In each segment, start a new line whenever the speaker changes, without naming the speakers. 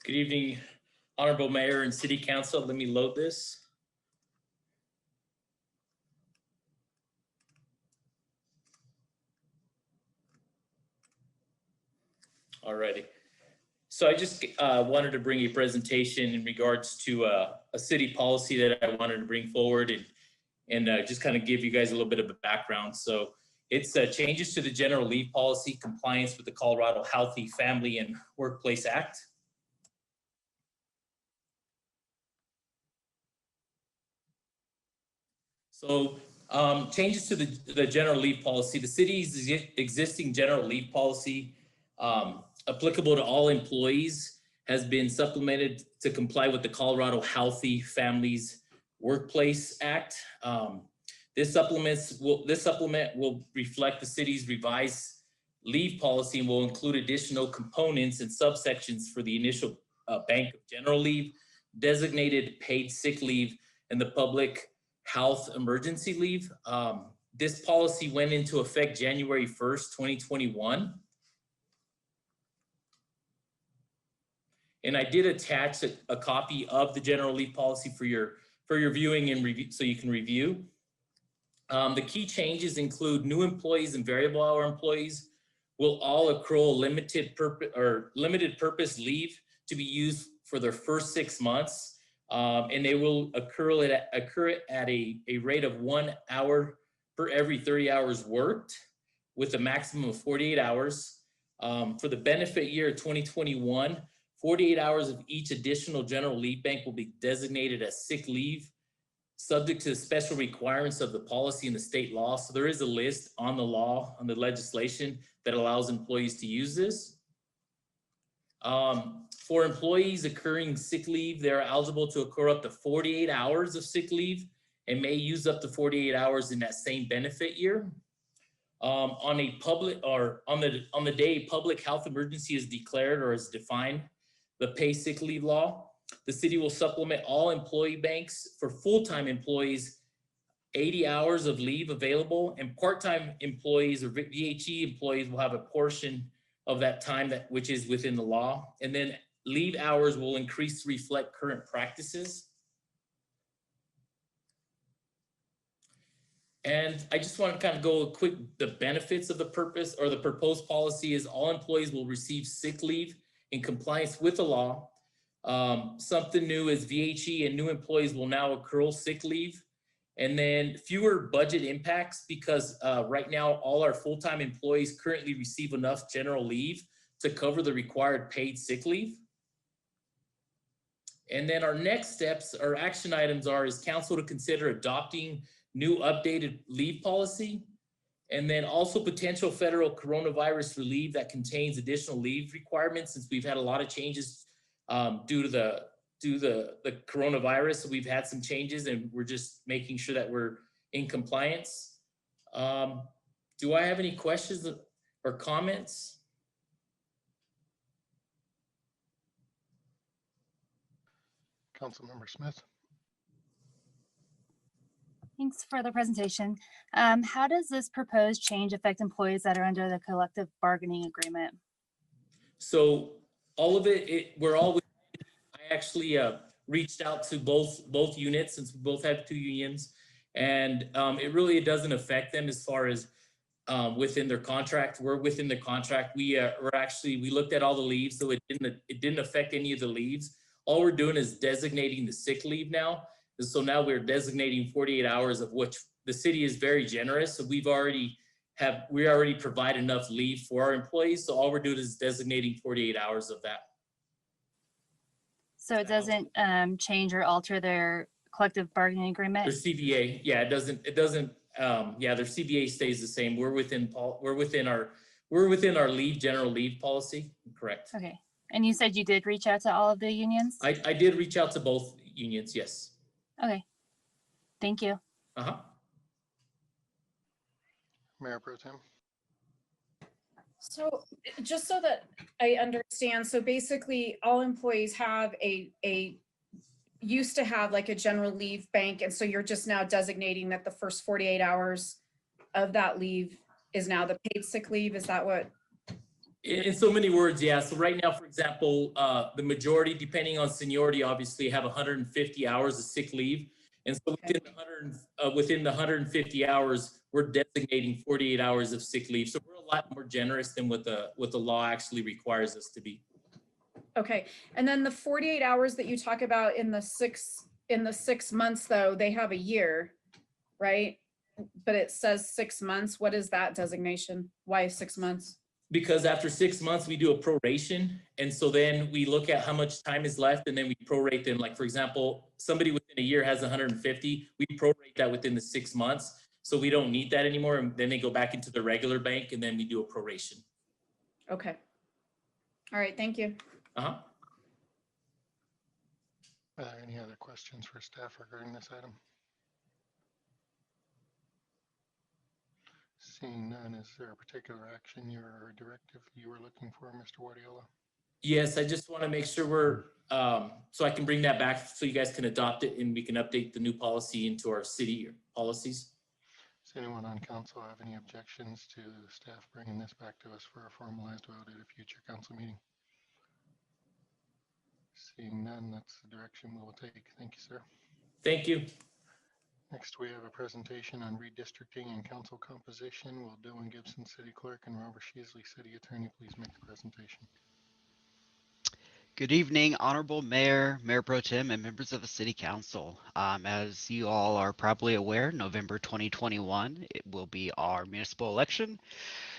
Good evening, Honorable Mayor and City Council. Let me load this. Alrighty. So I just wanted to bring a presentation in regards to a city policy that I wanted to bring forward and just kind of give you guys a little bit of a background. So it's changes to the general leave policy, compliance with the Colorado Healthy Family and Workplace Act. So changes to the general leave policy. The city's existing general leave policy applicable to all employees has been supplemented to comply with the Colorado Healthy Families Workplace Act. This supplement will reflect the city's revised leave policy and will include additional components and subsections for the initial bank of general leave, designated paid sick leave, and the public health emergency leave. This policy went into effect January 1st, 2021. And I did attach a copy of the general leave policy for your viewing and review, so you can review. The key changes include new employees and variable hour employees will all accrue limited purpose leave to be used for their first 6 months. And they will occur at a rate of 1 hour per every 30 hours worked with a maximum of 48 hours. For the benefit year 2021, 48 hours of each additional general leave bank will be designated as sick leave, subject to the special requirements of the policy and the state law. So there is a list on the law, on the legislation that allows employees to use this. For employees accruing sick leave, they're eligible to accrue up to 48 hours of sick leave and may use up to 48 hours in that same benefit year. On a public or on the day public health emergency is declared or is defined, the pay sick leave law, the city will supplement all employee banks for full-time employees, 80 hours of leave available, and part-time employees or VHE employees will have a portion of that time which is within the law. And then leave hours will increase to reflect current practices. And I just want to kind of go quick, the benefits of the purpose or the proposed policy is all employees will receive sick leave in compliance with the law. Something new is VHE and new employees will now accrue sick leave. And then fewer budget impacts because right now all our full-time employees currently receive enough general leave to cover the required paid sick leave. And then our next steps or action items is council to consider adopting new updated leave policy, and then also potential federal coronavirus relief that contains additional leave requirements since we've had a lot of changes due to the coronavirus. So we've had some changes and we're just making sure that we're in compliance. Do I have any questions or comments?
Councilmember Smith.
Thanks for the presentation. How does this proposed change affect employees that are under the collective bargaining agreement?
So all of it, I actually reached out to both units since we both have two unions, and it doesn't affect them as far as within their contract. We're within the contract. We looked at all the leaves, so it didn't affect any of the leaves. All we're doing is designating the sick leave now. And so now we're designating 48 hours, of which the city is very generous. So we already provide enough leave for our employees. So all we're doing is designating 48 hours of that.
So it doesn't change or alter their collective bargaining agreement?
Their CBA, yeah, it doesn't. Yeah, their CBA stays the same. We're within our general leave policy. Correct.
Okay. And you said you did reach out to all of the unions?
I did reach out to both unions. Yes.
Okay. Thank you.
Mayor Pro Tem.
So just so that I understand, so basically all employees have used to have like a general leave bank, and so you're just now designating that the first 48 hours of that leave is now the paid sick leave. Is that what
In so many words, yeah. So right now, for example, the majority, depending on seniority, obviously have 150 hours of sick leave. And so within the 150 hours, we're designating 48 hours of sick leave. So we're a lot more generous than what the law actually requires us to be.
Okay, and then the 48 hours that you talk about in the 6 months, though, they have a year, right? But it says 6 months. What is that designation? Why 6 months?
Because after 6 months, we do a proration. And so then we look at how much time is left and then we prorate them. Like, for example, somebody within a year has 150, we prorate that within the 6 months. So we don't need that anymore. And then they go back into the regular bank and then we do a proration.
Okay. All right, thank you.
Uh-huh.
Are there any other questions for staff regarding this item? Seeing none, is there a particular action or directive you were looking for, Mr. Guardiola?
Yes, I just want to make sure so I can bring that back so you guys can adopt it and we can update the new policy into our city policies.
Does anyone on council have any objections to staff bringing this back to us for a formalized vote at a future council meeting? Seeing none, that's the direction we will take. Thank you, sir.
Thank you.
Next, we have a presentation on redistricting and council composition. Will Dylan Gibson, City Clerk, and Robert Sheasley, City Attorney, please make the presentation?
Good evening, Honorable Mayor, Mayor Pro Tem, and members of the City Council. As you all are probably aware, November 2021, it will be our municipal election.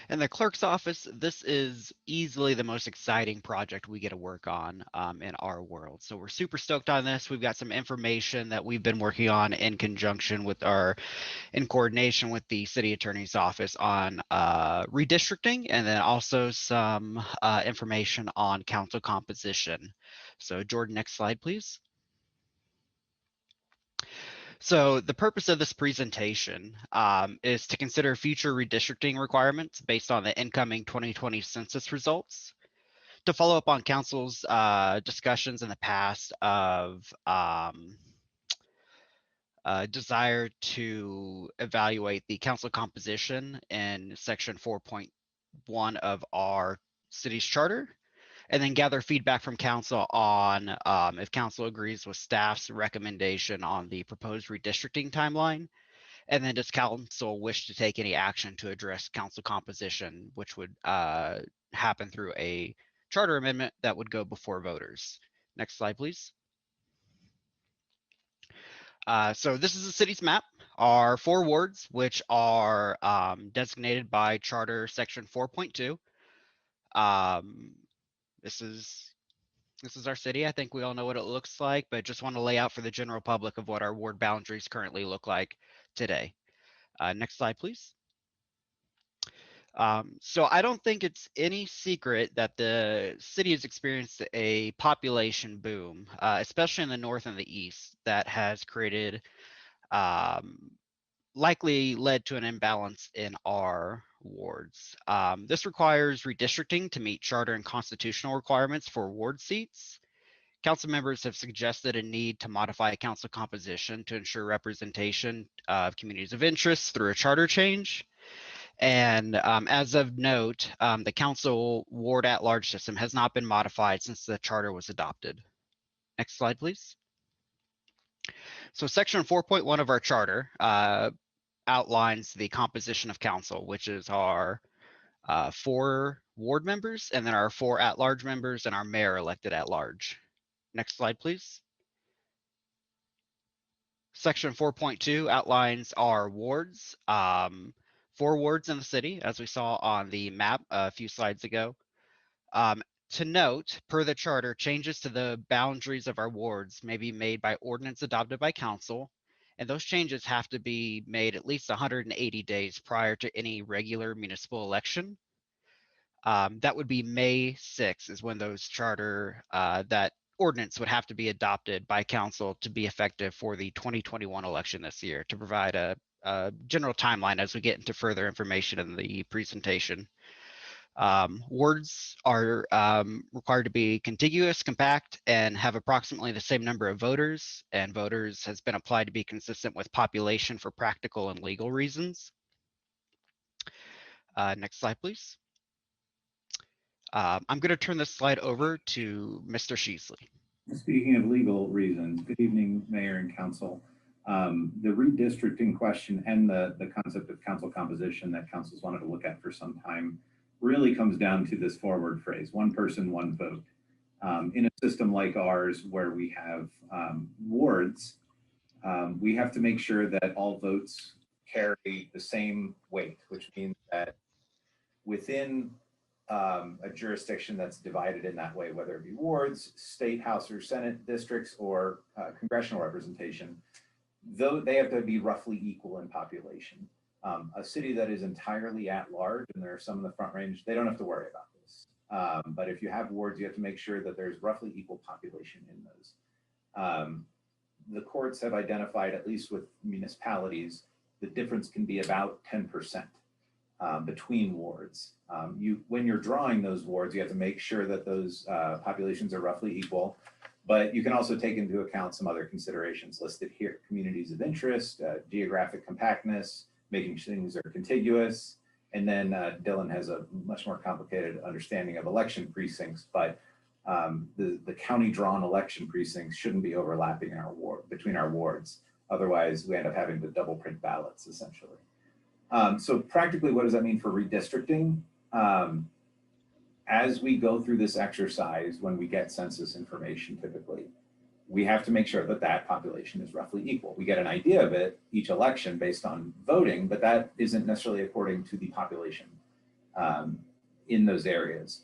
In the clerk's office, this is easily the most exciting project we get to work on in our world. So we're super stoked on this. We've got some information that we've been working on in conjunction with in coordination with the city attorney's office on redistricting, and then also some information on council composition. So Jordan, next slide, please. So the purpose of this presentation is to consider future redistricting requirements based on the incoming 2020 census results, to follow up on council's discussions in the past of desire to evaluate the council composition in section 4.1 of our city's charter, and then gather feedback from council on if council agrees with staff's recommendation on the proposed redistricting timeline. And then does council wish to take any action to address council composition, which would happen through a charter amendment that would go before voters. Next slide, please. So this is the city's map. Our 4 wards, which are designated by charter section 4.2. This is our city. I think we all know what it looks like, but just want to lay out for the general public of what our ward boundaries currently look like today. Next slide, please. So I don't think it's any secret that the city has experienced a population boom, especially in the north and the east, that has created, likely led to an imbalance in our wards. This requires redistricting to meet charter and constitutional requirements for ward seats. Council members have suggested a need to modify council composition to ensure representation of communities of interest through a charter change. And as of note, the council ward at-large system has not been modified since the charter was adopted. Next slide, please. So section 4.1 of our charter outlines the composition of council, which is our 4 ward members, and then our 4 at-large members, and our mayor elected at large. Next slide, please. Section 4.2 outlines our wards. 4 wards in the city, as we saw on the map a few slides ago. To note, per the charter, changes to the boundaries of our wards may be made by ordinance adopted by council, and those changes have to be made at least 180 days prior to any regular municipal election. That would be May 6th is when those charter, that ordinance would have to be adopted by council to be effective for the 2021 election this year, to provide a general timeline as we get into further information in the presentation. Wards are required to be contiguous, compact, and have approximately the same number of voters, and voters has been applied to be consistent with population for practical and legal reasons. Next slide, please. I'm going to turn this slide over to Mr. Sheasley.
Speaking of legal reasons, good evening, Mayor and Council. The redistricting question and the concept of council composition that councils wanted to look at for some time really comes down to this forward phrase, one person, one vote. In a system like ours where we have wards, we have to make sure that all votes carry the same weight, which means that within a jurisdiction that's divided in that way, whether it be wards, state house or senate districts, or congressional representation, though they have to be roughly equal in population. A city that is entirely at large, and there are some in the Front Range, they don't have to worry about this. But if you have wards, you have to make sure that there's roughly equal population in those. The courts have identified, at least with municipalities, the difference can be about 10%. Between wards. When you're drawing those wards, you have to make sure that those populations are roughly equal, but you can also take into account some other considerations listed here: communities of interest, geographic compactness, making sure things are contiguous, and then Dylan has a much more complicated understanding of election precincts, but the county drawn election precincts shouldn't be overlapping in our between our wards. Otherwise, we end up having to double print ballots essentially. So practically, what does that mean for redistricting? As we go through this exercise, when we get census information, typically, we have to make sure that that population is roughly equal. We get an idea of it each election based on voting, but that isn't necessarily according to the population in those areas.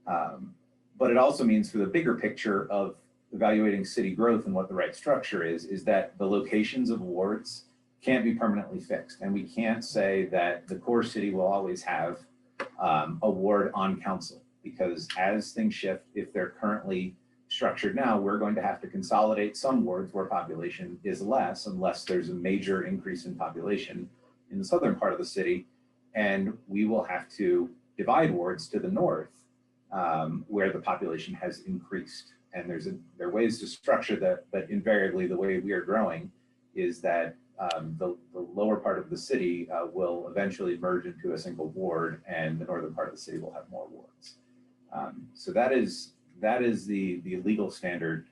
But it also means for the bigger picture of evaluating city growth and what the right structure is that the locations of wards can't be permanently fixed. And we can't say that the core city will always have a ward on council, because as things shift, if they're currently structured now, we're going to have to consolidate some wards where population is less, unless there's a major increase in population in the southern part of the city. And we will have to divide wards to the north where the population has increased. And there are ways to structure that, but invariably the way we are growing is that the lower part of the city will eventually merge into a single ward, and the northern part of the city will have more wards. So that is the legal standard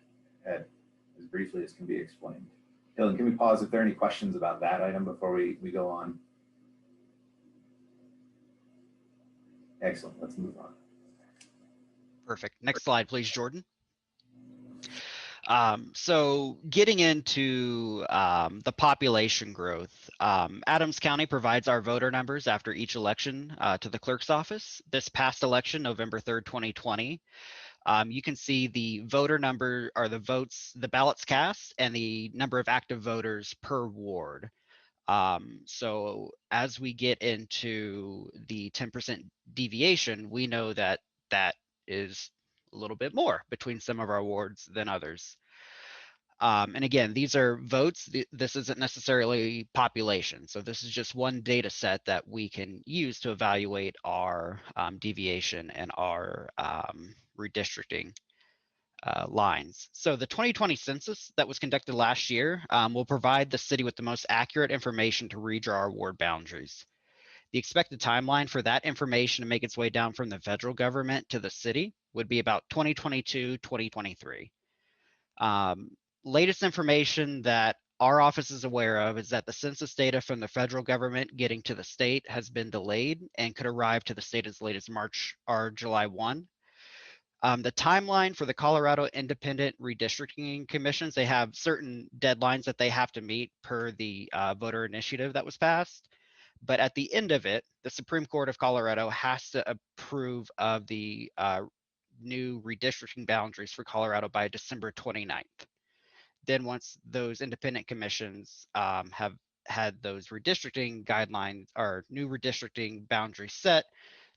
as briefly as can be explained. Dylan, can we pause if there are any questions about that item before we go on? Excellent, let's move on.
Perfect. Next slide, please, Jordan. So getting into the population growth, Adams County provides our voter numbers after each election to the clerk's office. This past election, November 3rd, 2020, you can see the voter number or the votes, the ballots cast, and the number of active voters per ward. So as we get into the 10% deviation, we know that that is a little bit more between some of our wards than others. And again, these are votes. This isn't necessarily population. So this is just one data set that we can use to evaluate our deviation and our redistricting lines. So the 2020 census that was conducted last year will provide the city with the most accurate information to redraw our ward boundaries. The expected timeline for that information to make its way down from the federal government to the city would be about 2022, 2023. Latest information that our office is aware of is that the census data from the federal government getting to the state has been delayed and could arrive to the state as late as March or July 1. The timeline for the Colorado Independent Redistricting Commissions, they have certain deadlines that they have to meet per the voter initiative that was passed. But at the end of it, the Supreme Court of Colorado has to approve of the new redistricting boundaries for Colorado by December 29th. Then once those independent commissions have had those redistricting guidelines or new redistricting boundaries set,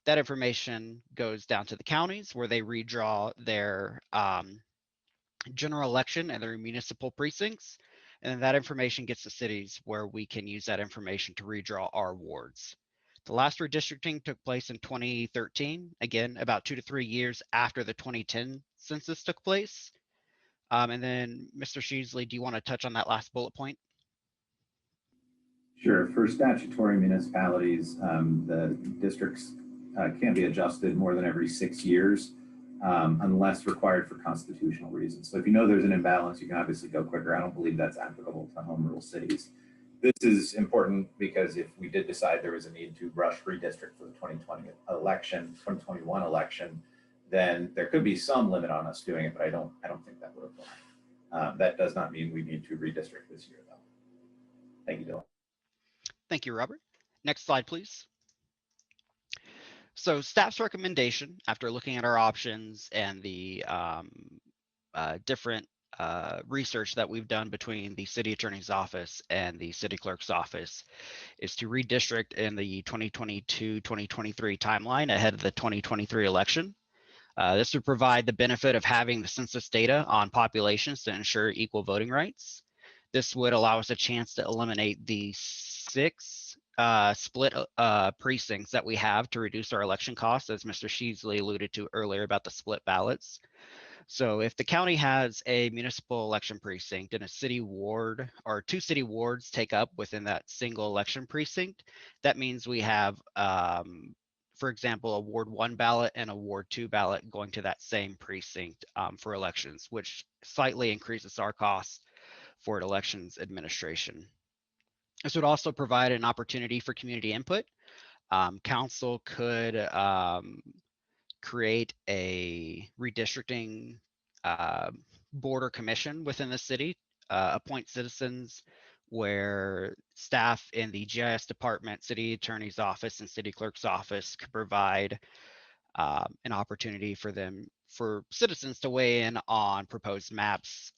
that information goes down to the counties where they redraw their general election and their municipal precincts. And then that information gets to cities where we can use that information to redraw our wards. The last redistricting took place in 2013, again, about 2 to 3 years after the 2010 census took place. And then Mr. Sheasley, do you want to touch on that last bullet point?
Sure. For statutory municipalities, the districts can't be adjusted more than every 6 years unless required for constitutional reasons. So if you know there's an imbalance, you can obviously go quicker. I don't believe that's applicable to home rule cities. This is important because if we did decide there was a need to rush redistrict for the 2021 election, then there could be some limit on us doing it, but I don't think that would apply. That does not mean we need to redistrict this year, though. Thank you, Dylan.
Thank you, Robert. Next slide, please. So staff's recommendation, after looking at our options and the different research that we've done between the city attorney's office and the city clerk's office, is to redistrict in the 2022-2023 timeline ahead of the 2023 election. This would provide the benefit of having the census data on populations to ensure equal voting rights. This would allow us a chance to eliminate the 6 split precincts that we have to reduce our election costs, as Mr. Sheasley alluded to earlier about the split ballots. So if the county has a municipal election precinct and a city ward or 2 city wards take up within that single election precinct, that means we have, for example, a Ward 1 ballot and a Ward 2 ballot going to that same precinct for elections, which slightly increases our cost for elections administration. This would also provide an opportunity for community input. Council could create a redistricting board or commission within the city, appoint citizens where staff in the GIS department, city attorney's office, and city clerk's office could provide an opportunity for citizens to weigh in on proposed maps,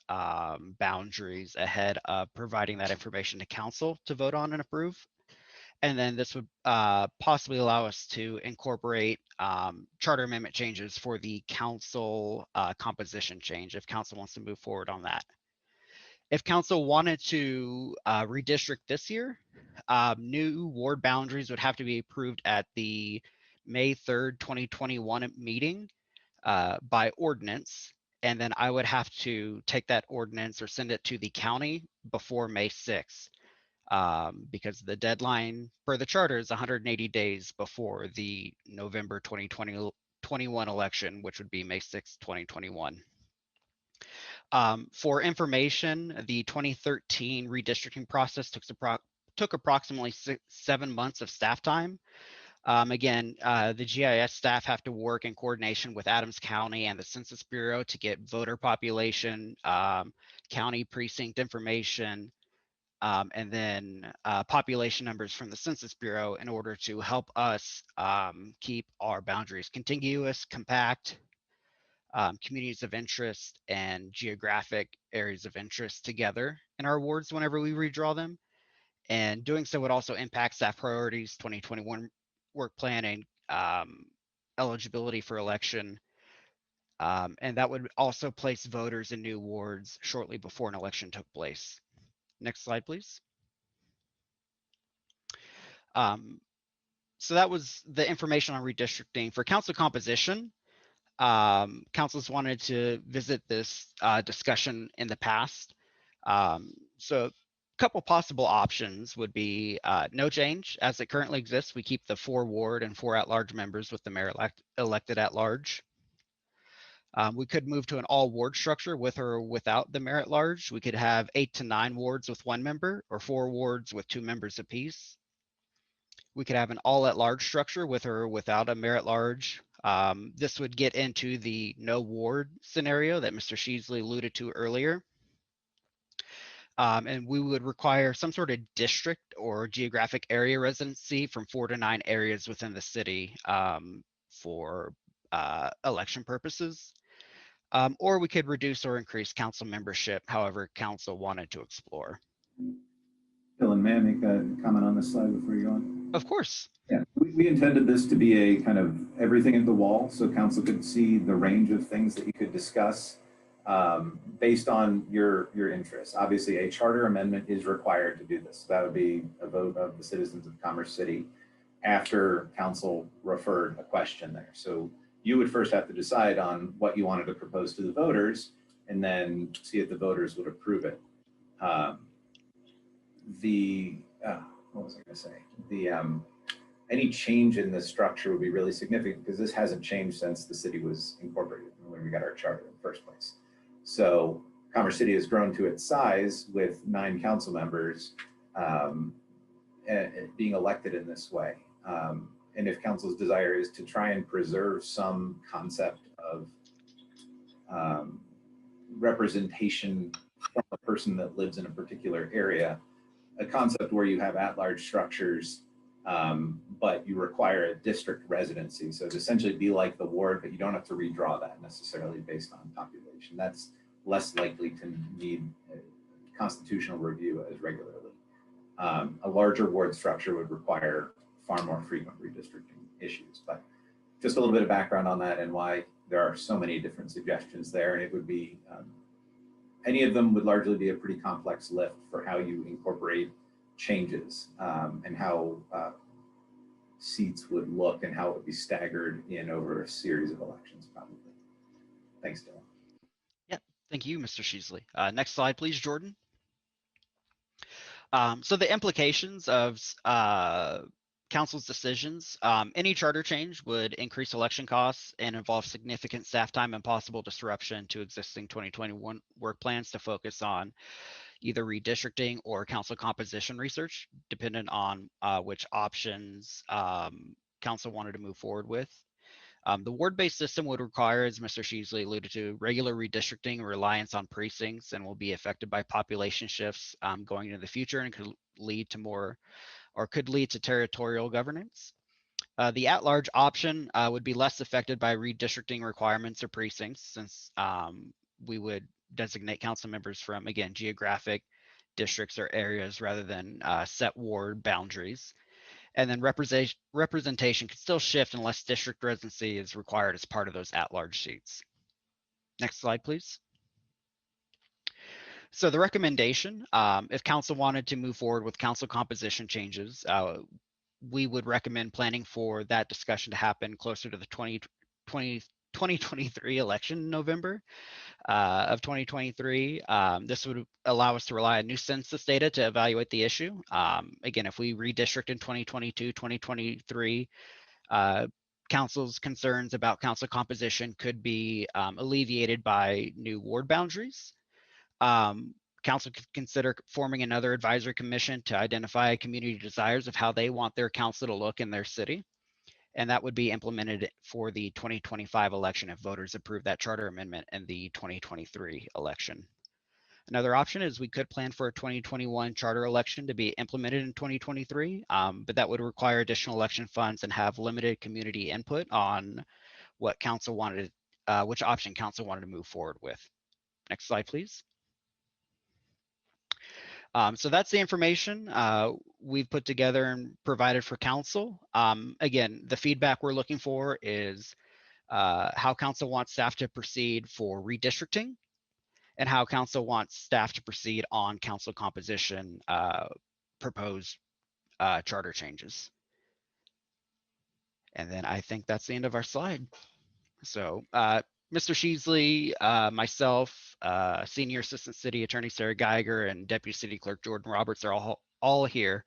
boundaries ahead of providing that information to council to vote on and approve. And then this would possibly allow us to incorporate charter amendment changes for the council composition change if council wants to move forward on that. If council wanted to redistrict this year, new ward boundaries would have to be approved at the May 3rd, 2021 meeting by ordinance. And then I would have to take that ordinance or send it to the county before May 6th. Because the deadline for the charter is 180 days before the November 2021 election, which would be May 6, 2021. For information, the 2013 redistricting process took approximately 7 months of staff time. Again, the GIS staff have to work in coordination with Adams County and the Census Bureau to get voter population, county precinct information, and then population numbers from the Census Bureau in order to help us keep our boundaries contiguous, compact, communities of interest, and geographic areas of interest together in our wards whenever we redraw them. And doing so would also impact staff priorities, 2021 work planning, eligibility for election, and that would also place voters in new wards shortly before an election took place. Next slide, please. So that was the information on redistricting. For council composition, councils wanted to visit this discussion in the past. So a couple possible options would be no change. As it currently exists, we keep the 4 ward and 4 at-large members with the mayor elected at large. We could move to an all ward structure with or without the mayor at large. We could have 8 to 9 wards with 1 member or 4 wards with 2 members apiece. We could have an all at large structure with or without a mayor at large. This would get into the no ward scenario that Mr. Sheasley alluded to earlier. And we would require some sort of district or geographic area residency from 4 to 9 areas within the city for election purposes. Or we could reduce or increase council membership, however council wanted to explore.
Dylan, may I make a comment on this slide before you go on?
Of course.
Yeah, we intended this to be a kind of everything at the wall, so council could see the range of things that you could discuss based on your interests. Obviously, a charter amendment is required to do this. That would be a vote of the citizens of Commerce City after council referred a question there. So you would first have to decide on what you wanted to propose to the voters and then see if the voters would approve it. What was I going to say? any change in the structure would be really significant because this hasn't changed since the city was incorporated when we got our charter in the first place. So Commerce City has grown to its size with 9 council members being elected in this way. And if council's desire is to try and preserve some concept of representation from a person that lives in a particular area, a concept where you have at-large structures, but you require a district residency. So it'd essentially be like the ward, but you don't have to redraw that necessarily based on population. That's less likely to need a constitutional review as regularly. A larger ward structure would require far more frequent redistricting issues. But just a little bit of background on that and why there are so many different suggestions there. And it would be, any of them would largely be a pretty complex lift for how you incorporate changes and how seats would look and how it would be staggered in over a series of elections probably. Thanks, Dylan.
Yeah, thank you, Mr. Sheasley. Next slide, please, Jordan. So the implications of council's decisions, any charter change would increase election costs and involve significant staff time and possible disruption to existing 2021 work plans to focus on either redistricting or council composition research, dependent on which options council wanted to move forward with. The ward-based system would require, as Mr. Sheasley alluded to, regular redistricting and reliance on precincts, and will be affected by population shifts going into the future, and could lead to territorial governance. The at-large option would be less affected by redistricting requirements or precincts, since we would designate council members from, again, geographic districts or areas rather than set ward boundaries. And then representation could still shift unless district residency is required as part of those at-large seats. Next slide, please. So the recommendation, if council wanted to move forward with council composition changes, we would recommend planning for that discussion to happen closer to the 2023 election in November of 2023. This would allow us to rely on new census data to evaluate the issue. Again, if we redistrict in 2022, 2023, council's concerns about council composition could be alleviated by new ward boundaries. Council could consider forming another advisory commission to identify community desires of how they want their council to look in their city. And that would be implemented for the 2025 election if voters approve that charter amendment in the 2023 election. Another option is we could plan for a 2021 charter election to be implemented in 2023, but that would require additional election funds and have limited community input on what council wanted, which option council wanted to move forward with. Next slide, please. So that's the information we've put together and provided for council. Again, the feedback we're looking for is how council wants staff to proceed for redistricting and how council wants staff to proceed on council composition proposed charter changes. And then I think that's the end of our slide. So Mr. Sheasley, myself, Senior Assistant City Attorney Sarah Geiger, and Deputy City Clerk Jordan Roberts are all here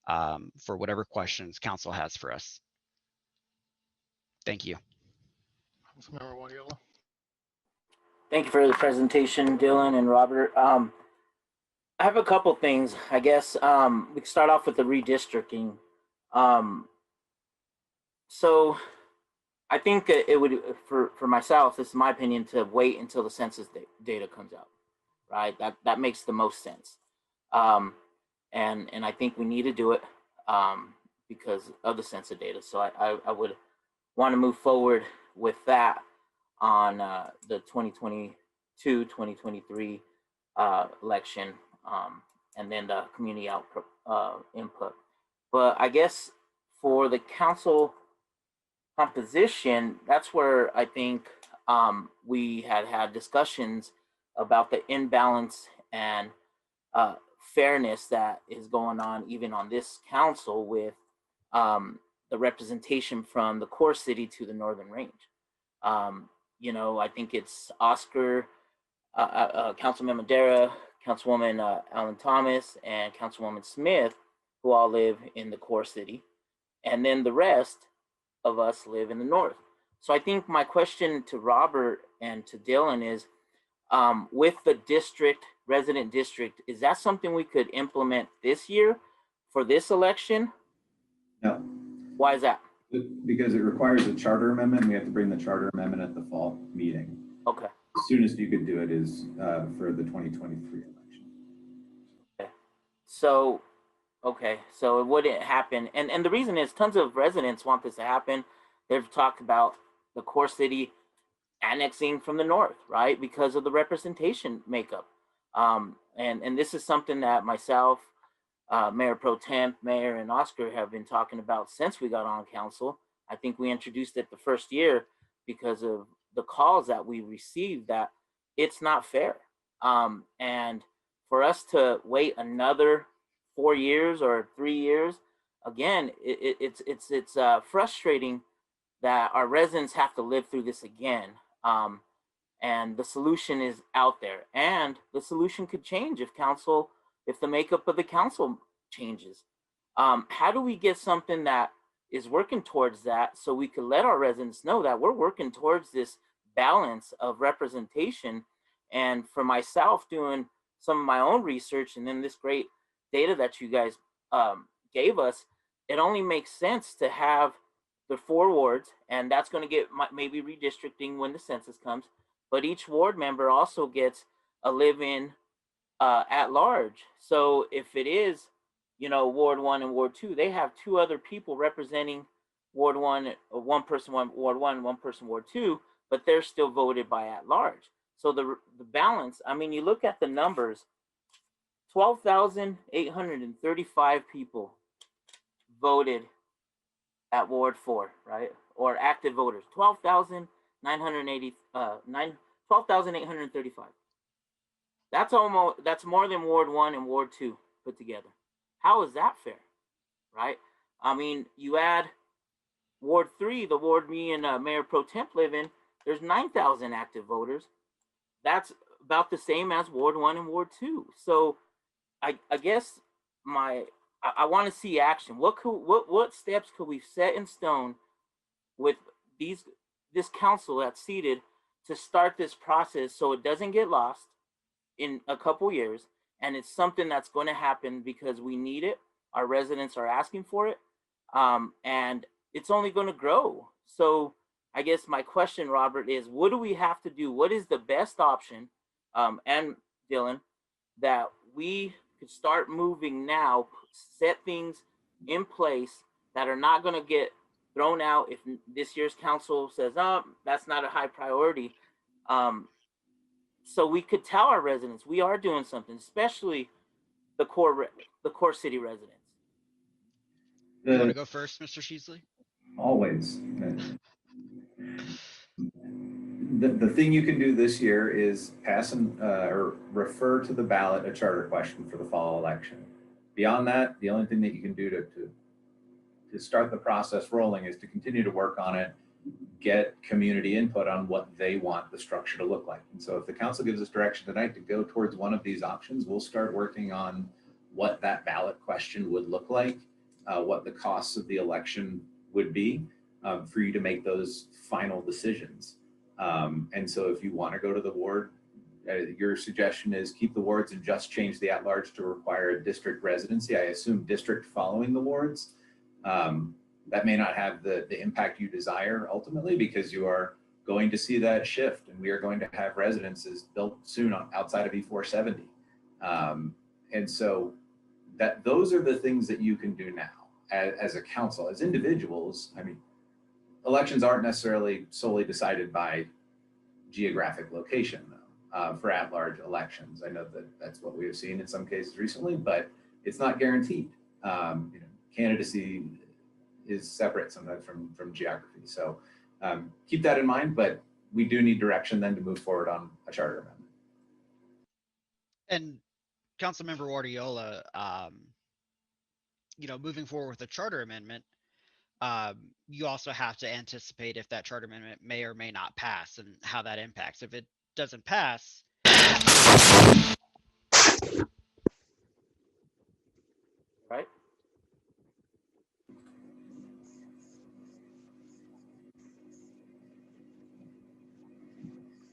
for whatever questions council has for us. Thank you.
Councilmember Wadiola.
Thank you for the presentation, Dylan and Robert. I have a couple things. I guess we can start off with the redistricting. So I think it would, for myself, this is my opinion, to wait until the census data comes out, right? That makes the most sense. And I think we need to do it because of the census data. So I would want to move forward with that on the 2022-2023 election, and then the community input. But I guess for the council composition, that's where I think we had discussions about the imbalance and fairness that is going on even on this council with the representation from the core city to the Northern Range. You know, I think it's Oscar, Councilman Madera, Councilwoman Allen Thomas, and Councilwoman Smith, who all live in the core city. and then the rest of us live in the north. So I think my question to Robert and to Dylan is, with the resident district, is that something we could implement this year for this election?
No,
Why is that?
because it requires a charter amendment. We have to bring the charter amendment at the fall meeting.
Okay.
The soonest you could do it is for the 2023 election.
Okay. So it wouldn't happen. And the reason is tons of residents want this to happen. They've talked about the core city annexing from the north, right? Because of the representation makeup. And this is something that myself, Mayor Pro Temp, Mayor, and Oscar have been talking about since we got on council. I think we introduced it the first year because of the calls that we received that it's not fair. And for us to wait another 4 years or 3 years, again, it's frustrating that our residents have to live through this again. And the solution is out there, and the solution could change if the makeup of the council changes. How do we get something that is working towards that so we could let our residents know that we're working towards this balance of representation? And for myself, doing some of my own research and then this great data that you guys gave us, it only makes sense to have the 4 wards, and that's going to get maybe redistricting when the census comes, but each ward member also gets a live-in at large. So if it is, Ward 1 and Ward 2, they have 2 other people representing Ward 1, one person Ward 1, one person Ward 2, but they're still voted by at large. So the balance, I mean, you look at the numbers, 12,835 people voted at Ward 4, right? Or active voters, 12,835. That's more than Ward 1 and Ward 2 put together. How is that fair, right? I mean, you add Ward 3, the ward me and Mayor Pro Temp live in, there's 9,000 active voters. That's about the same as Ward 1 and Ward 2. So I guess I want to see action. What steps could we set in stone with this council that's seated to start this process so it doesn't get lost in a couple years, and it's something that's going to happen because we need it. Our residents are asking for it, and it's only going to grow. So I guess my question, Robert, is what do we have to do? What is the best option, and Dylan, that we could start moving now, set things in place that are not going to get thrown out if this year's council says, oh, that's not a high priority. So we could tell our residents we are doing something, especially the core city residents.
You want to go first, Mr. Sheasley?
Always. The thing you can do this year is pass or refer to the ballot a charter question for the fall election. Beyond that, the only thing that you can do to start the process rolling is to continue to work on it, get community input on what they want the structure to look like. And so if the council gives us direction tonight to go towards one of these options, we'll start working on what that ballot question would look like, what the costs of the election would be for you to make those final decisions. And so if you want to go to the ward, your suggestion is keep the wards and just change the at-large to require a district residency. I assume district following the wards. That may not have the impact you desire ultimately, because you are going to see that shift, and we are going to have residences built soon outside of E470. And so those are the things that you can do now as a council. As individuals, I mean, elections aren't necessarily solely decided by geographic location, though, for at-large elections. I know that that's what we have seen in some cases recently, but it's not guaranteed. Candidacy is separate sometimes from geography. So keep that in mind, but we do need direction then to move forward on a charter amendment.
And Councilmember Guardiola, moving forward with the charter amendment, you also have to anticipate if that charter amendment may or may not pass and how that impacts. If it doesn't pass,
right?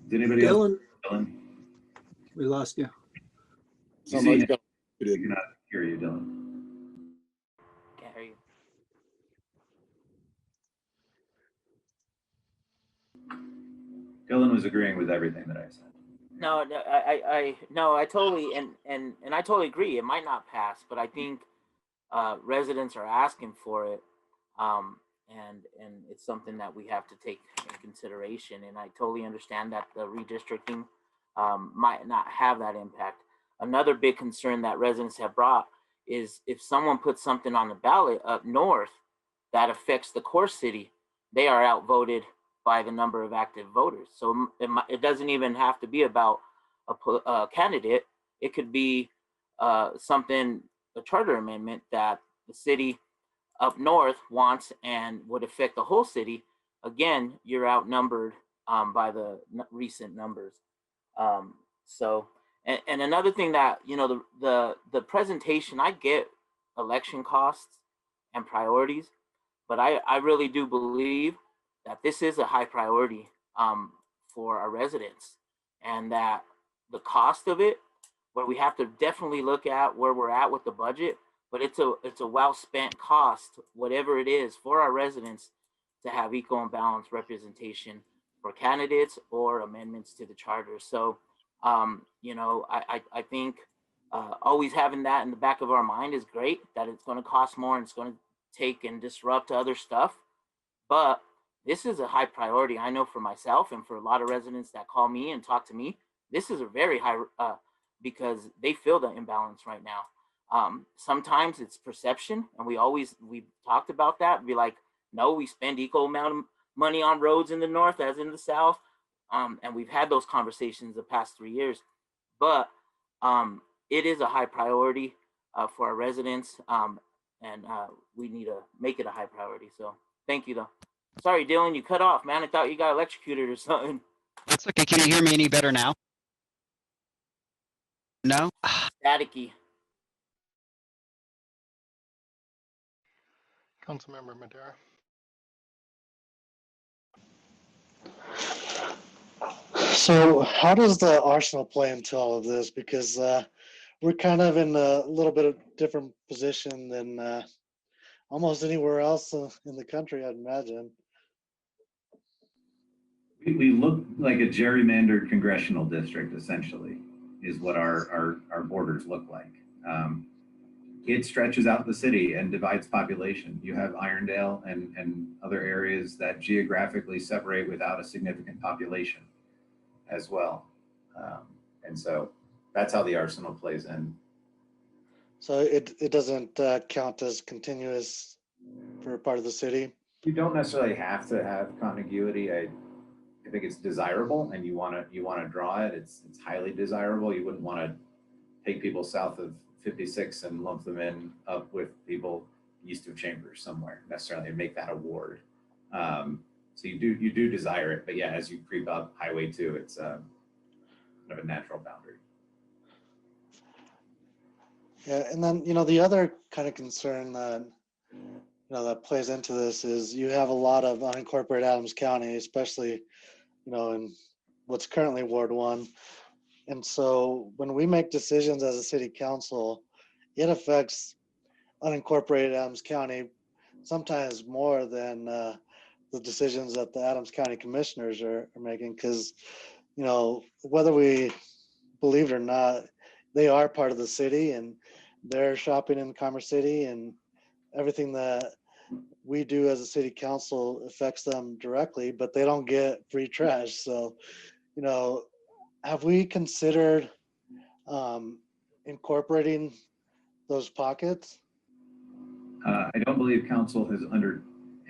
Did anybody else?
Dylan,
Dylan?
we lost you.
You
Somebody's
see,
got
we cannot hear you, Dylan.
Can't hear you.
Dylan was agreeing with everything that I said.
No, I totally and I totally agree. It might not pass, but I think residents are asking for it, and it's something that we have to take in consideration. And I totally understand that the redistricting might not have that impact. Another big concern that residents have brought is if someone puts something on the ballot up north that affects the core city, they are outvoted by the number of active voters. So it doesn't even have to be about a candidate. It could be something, a charter amendment that the city up north wants and would affect the whole city. Again, you're outnumbered by the recent numbers. So, and another thing that, you know, the presentation, I get election costs and priorities, but I really do believe that this is a high priority for our residents, and that the cost of it, where we have to definitely look at where we're at with the budget, but it's a well spent cost, whatever it is, for our residents to have equal and balanced representation for candidates or amendments to the charter. So, you know, I think always having that in the back of our mind is great, that it's going to cost more and it's going to take and disrupt other stuff. But this is a high priority. I know for myself and for a lot of residents that call me and talk to me, this is a very high, because they feel the imbalance right now. Sometimes it's perception, and we talked about that. Be like, no, we spend equal amount of money on roads in the north as in the south. And we've had those conversations the past 3 years, but it is a high priority for our residents, and we need to make it a high priority. So thank you, though. Sorry, Dylan, you cut off, man. I thought you got electrocuted or something.
That's okay. Can you hear me any better now? No?
Staticky.
Councilmember Madera.
So how does the arsenal play into all of this? Because we're kind of in a little bit of different position than almost anywhere else in the country, I'd imagine.
We look like a gerrymandered congressional district, essentially, is what our borders look like. It stretches out the city and divides population. You have Irondale and other areas that geographically separate without a significant population as well. And so that's how the arsenal plays in.
So it doesn't count as continuous for a part of the city?
You don't necessarily have to have contiguity. I think it's desirable, and you want to draw it. It's highly desirable. You wouldn't want to take people south of 56 and lump them in up with people east of Chambers somewhere necessarily, and make that a ward. So you do desire it, but yeah, as you creep up Highway 2, it's kind of a natural boundary.
Yeah, and then the other kind of concern that that plays into this is you have a lot of unincorporated Adams County, especially in what's currently Ward 1. And so when we make decisions as a city council, it affects unincorporated Adams County sometimes more than the decisions that the Adams County commissioners are making, because whether we believe it or not, they are part of the city, and they're shopping in Commerce City, and everything that we do as a city council affects them directly, but they don't get free trash. So, have we considered incorporating those pockets?
I don't believe council has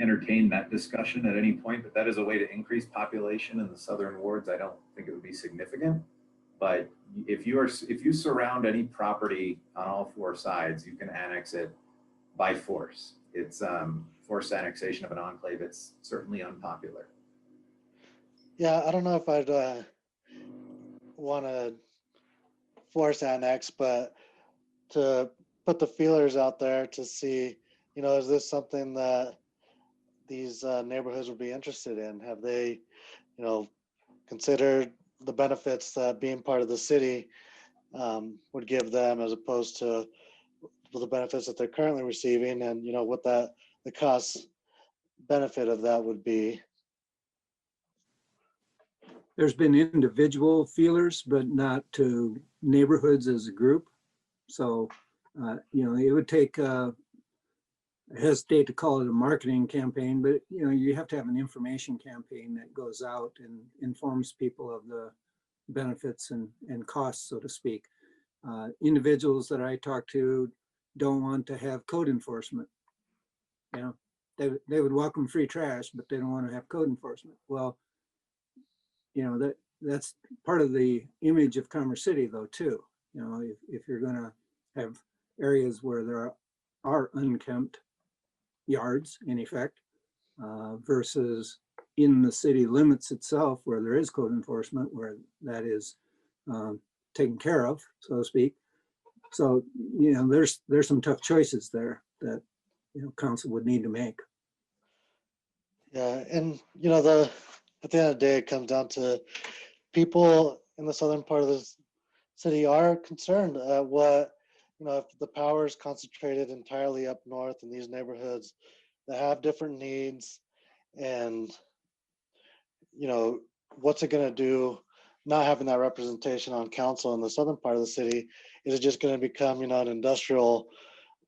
entertained that discussion at any point, but that is a way to increase population in the southern wards. I don't think it would be significant, but if you surround any property on all four sides, you can annex it by force. It's forced annexation of an enclave. It's certainly unpopular.
Yeah, I don't know if I'd want to force annex, but to put the feelers out there to see, is this something that these neighborhoods would be interested in? Have they, considered the benefits that being part of the city would give them as opposed to the benefits that they're currently receiving, and what the cost benefit of that would be.
There's been individual feelers, but not to neighborhoods as a group. So, it would take, I hesitate to call it a marketing campaign, but you have to have an information campaign that goes out and informs people of the benefits and costs, so to speak. Individuals that I talk to don't want to have code enforcement. They would welcome free trash, but they don't want to have code enforcement. Well, that's part of the image of Commerce City, though, too. If you're going to have areas where there are unkempt yards, in effect, versus in the city limits itself, where there is code enforcement, where that is taken care of, so to speak. So, there's some tough choices there that council would need to make.
Yeah, and at the end of the day, it comes down to people in the southern part of the city are concerned what if the power is concentrated entirely up north in these neighborhoods that have different needs, and what's it going to do not having that representation on council in the southern part of the city? Is it just going to become an industrial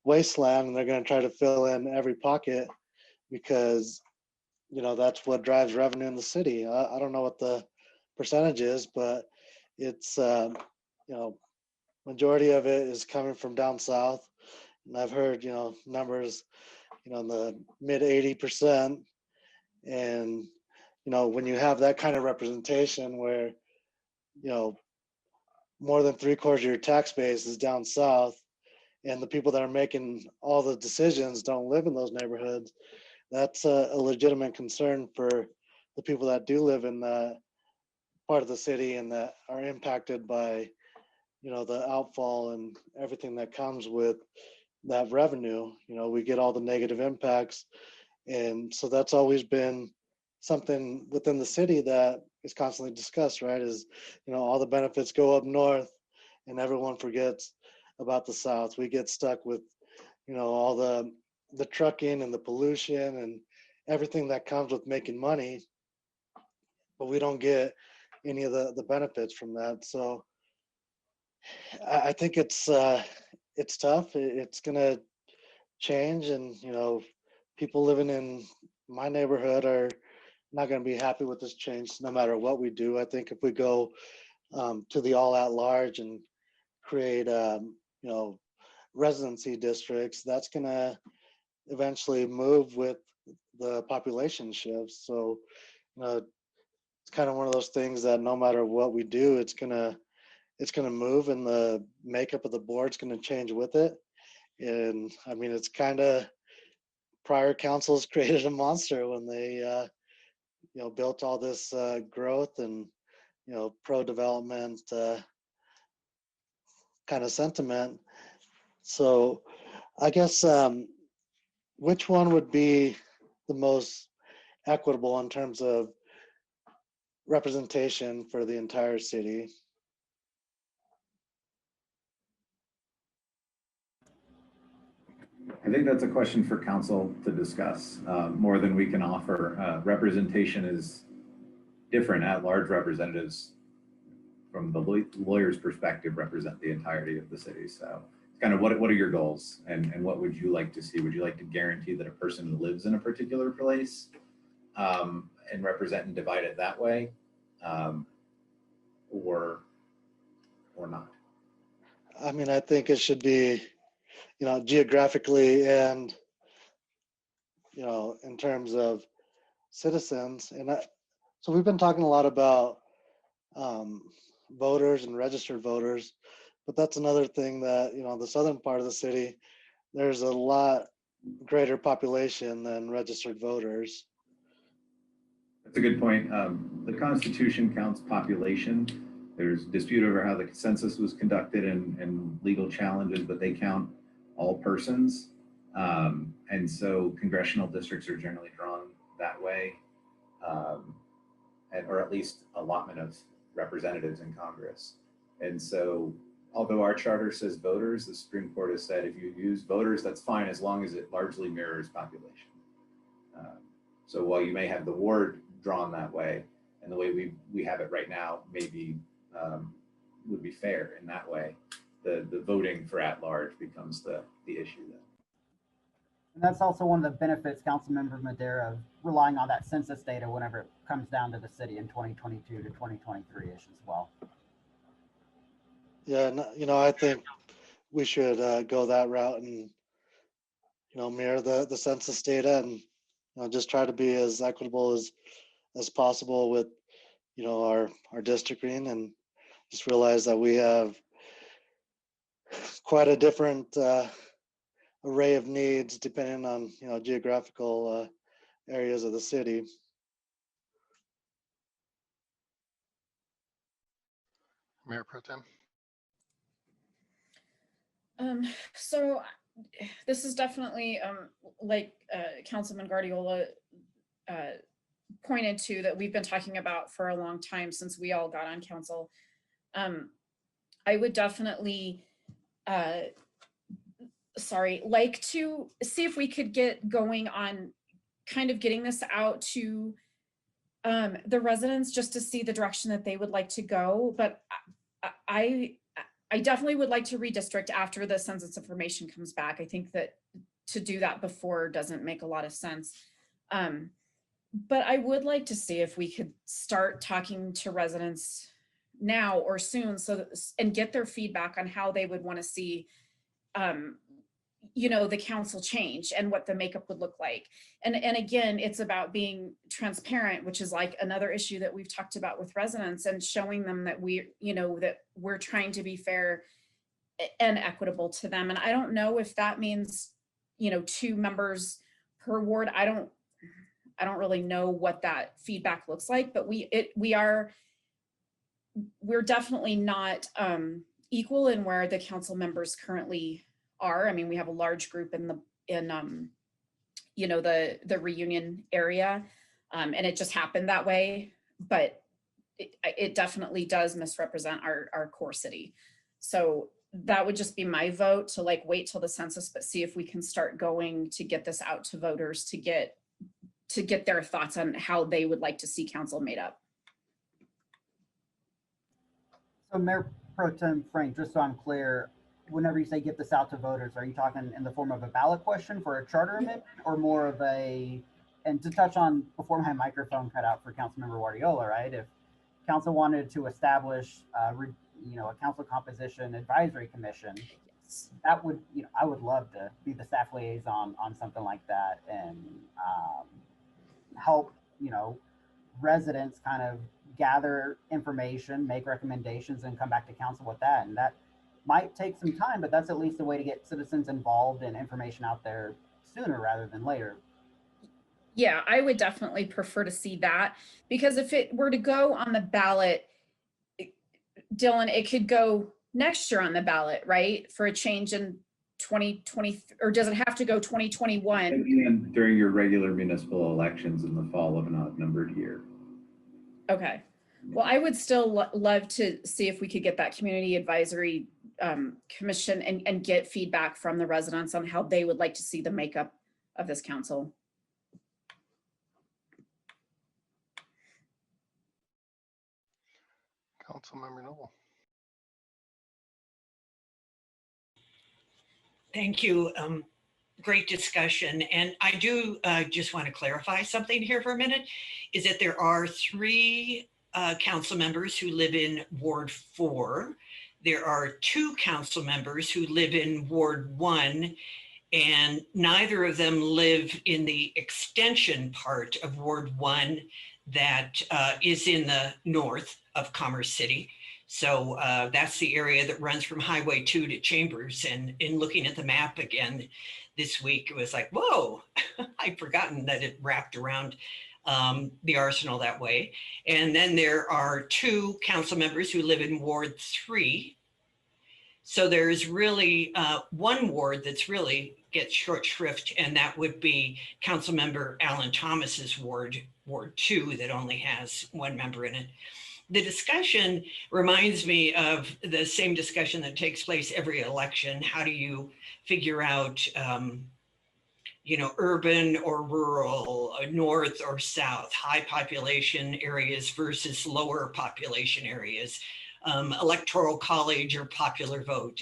wasteland, and they're going to try to fill in every pocket because that's what drives revenue in the city? I don't know what the percentage is, but it's majority of it is coming from down south, and I've heard numbers in the mid 80%. And when you have that kind of representation where more than 3/4 of your tax base is down south, and the people that are making all the decisions don't live in those neighborhoods, that's a legitimate concern for the people that do live in that part of the city and that are impacted by the outfall and everything that comes with that revenue. We get all the negative impacts, and so that's always been something within the city that is constantly discussed, right? Is all the benefits go up north and everyone forgets about the south. We get stuck with all the trucking and the pollution and everything that comes with making money, but we don't get any of the benefits from that. So I think it's tough. It's gonna change, and people living in my neighborhood are not going to be happy with this change no matter what we do. I think if we go to the all at large and create residency districts, that's going to eventually move with the population shifts. So it's kind of one of those things that no matter what we do, it's gonna move, and the makeup of the board's going to change with it. And I mean, it's kind of prior councils created a monster when they built all this growth and pro-development kind of sentiment. So I guess which one would be the most equitable in terms of representation for the entire city?
I think that's a question for council to discuss more than we can offer. Representation is different. At-large representatives, from the lawyer's perspective, represent the entirety of the city. So it's kind of what are your goals, and what would you like to see? Would you like to guarantee that a person lives in a particular place and represent and divide it that way, or not?
I mean, I think it should be geographically and in terms of citizens. And so we've been talking a lot about voters and registered voters, but that's another thing that the southern part of the city, there's a lot greater population than registered voters.
That's a good point. The Constitution counts population. There's dispute over how the census was conducted and legal challenges, but they count all persons. And so congressional districts are generally drawn that way, or at least allotment of representatives in Congress. And so, although our charter says voters, the Supreme Court has said if you use voters, that's fine as long as it largely mirrors population. So while you may have the ward drawn that way, and the way we have it right now maybe would be fair in that way, the voting for at large becomes the issue then.
And that's also one of the benefits, Councilmember Madera, of relying on that census data whenever it comes down to the city in 2022 to 2023-ish as well.
Yeah, I think we should go that route and, mirror the census data and, just try to be as equitable as possible with, our districting, and just realize that we have quite a different array of needs depending on, geographical areas of the city.
Mayor Pro Tem.
So this is definitely like Councilman Guardiola pointed to, that we've been talking about for a long time since we all got on council. I would definitely like to see if we could get going on kind of getting this out to the residents, just to see the direction that they would like to go. But I definitely would like to redistrict after the census information comes back. I think that to do that before doesn't make a lot of sense. But I would like to see if we could start talking to residents now or soon, and get their feedback on how they would want to see the council change and what the makeup would look like. And again, it's about being transparent, which is like another issue that we've talked about with residents, and showing them that that we're trying to be fair and equitable to them. And I don't know if that means, 2 members per ward. I don't really know what that feedback looks like, but we're definitely not equal in where the council members currently are. I mean, we have a large group in the Reunion area, and it just happened that way, but it definitely does misrepresent our core city. So that would just be my vote, to wait till the census, but see if we can start going to get this out to voters, to get their thoughts on how they would like to see council made up.
So Mayor Pro Tem Frank, just so I'm clear, whenever you say get this out to voters, are you talking in the form of a ballot question for a charter amendment, or more of and to touch on before my microphone cut out for Councilmember Guardiola, right? If council wanted to establish a council composition advisory commission, that would, I would love to be the staff liaison on something like that, and help, residents kind of gather information, make recommendations, and come back to council with that. And that might take some time, but that's at least a way to get citizens involved and information out there sooner rather than later.
Yeah, I would definitely prefer to see that, because if it were to go on the ballot, Dylan, it could go next year on the ballot, right? For a change in 2020, or does it have to go 2021?
And during your regular municipal elections in the fall of an odd-numbered year.
Okay. Well, I would still love to see if we could get that community advisory commission and get feedback from the residents on how they would like to see the makeup of this council.
Councilmember Noble.
Thank you. Great discussion. And I do just want to clarify something here for a minute, is that there are 3 council members who live in Ward 4. There are 2 council members who live in Ward 1, and neither of them live in the extension part of Ward 1 that is in the north of Commerce City. So that's the area that runs from Highway 2 to Chambers. And in looking at the map again this week, it was like, whoa, I'd forgotten that it wrapped around the Arsenal that way. And then there are 2 council members who live in Ward 3. So there's really 1 ward that's really gets short shrift, and that would be Councilmember Alan Thomas's ward, Ward 2, that only has 1 member in it. the discussion reminds me of the same discussion that takes place every election. How do you figure out, urban or rural, north or south, high population areas versus lower population areas, electoral college or popular vote?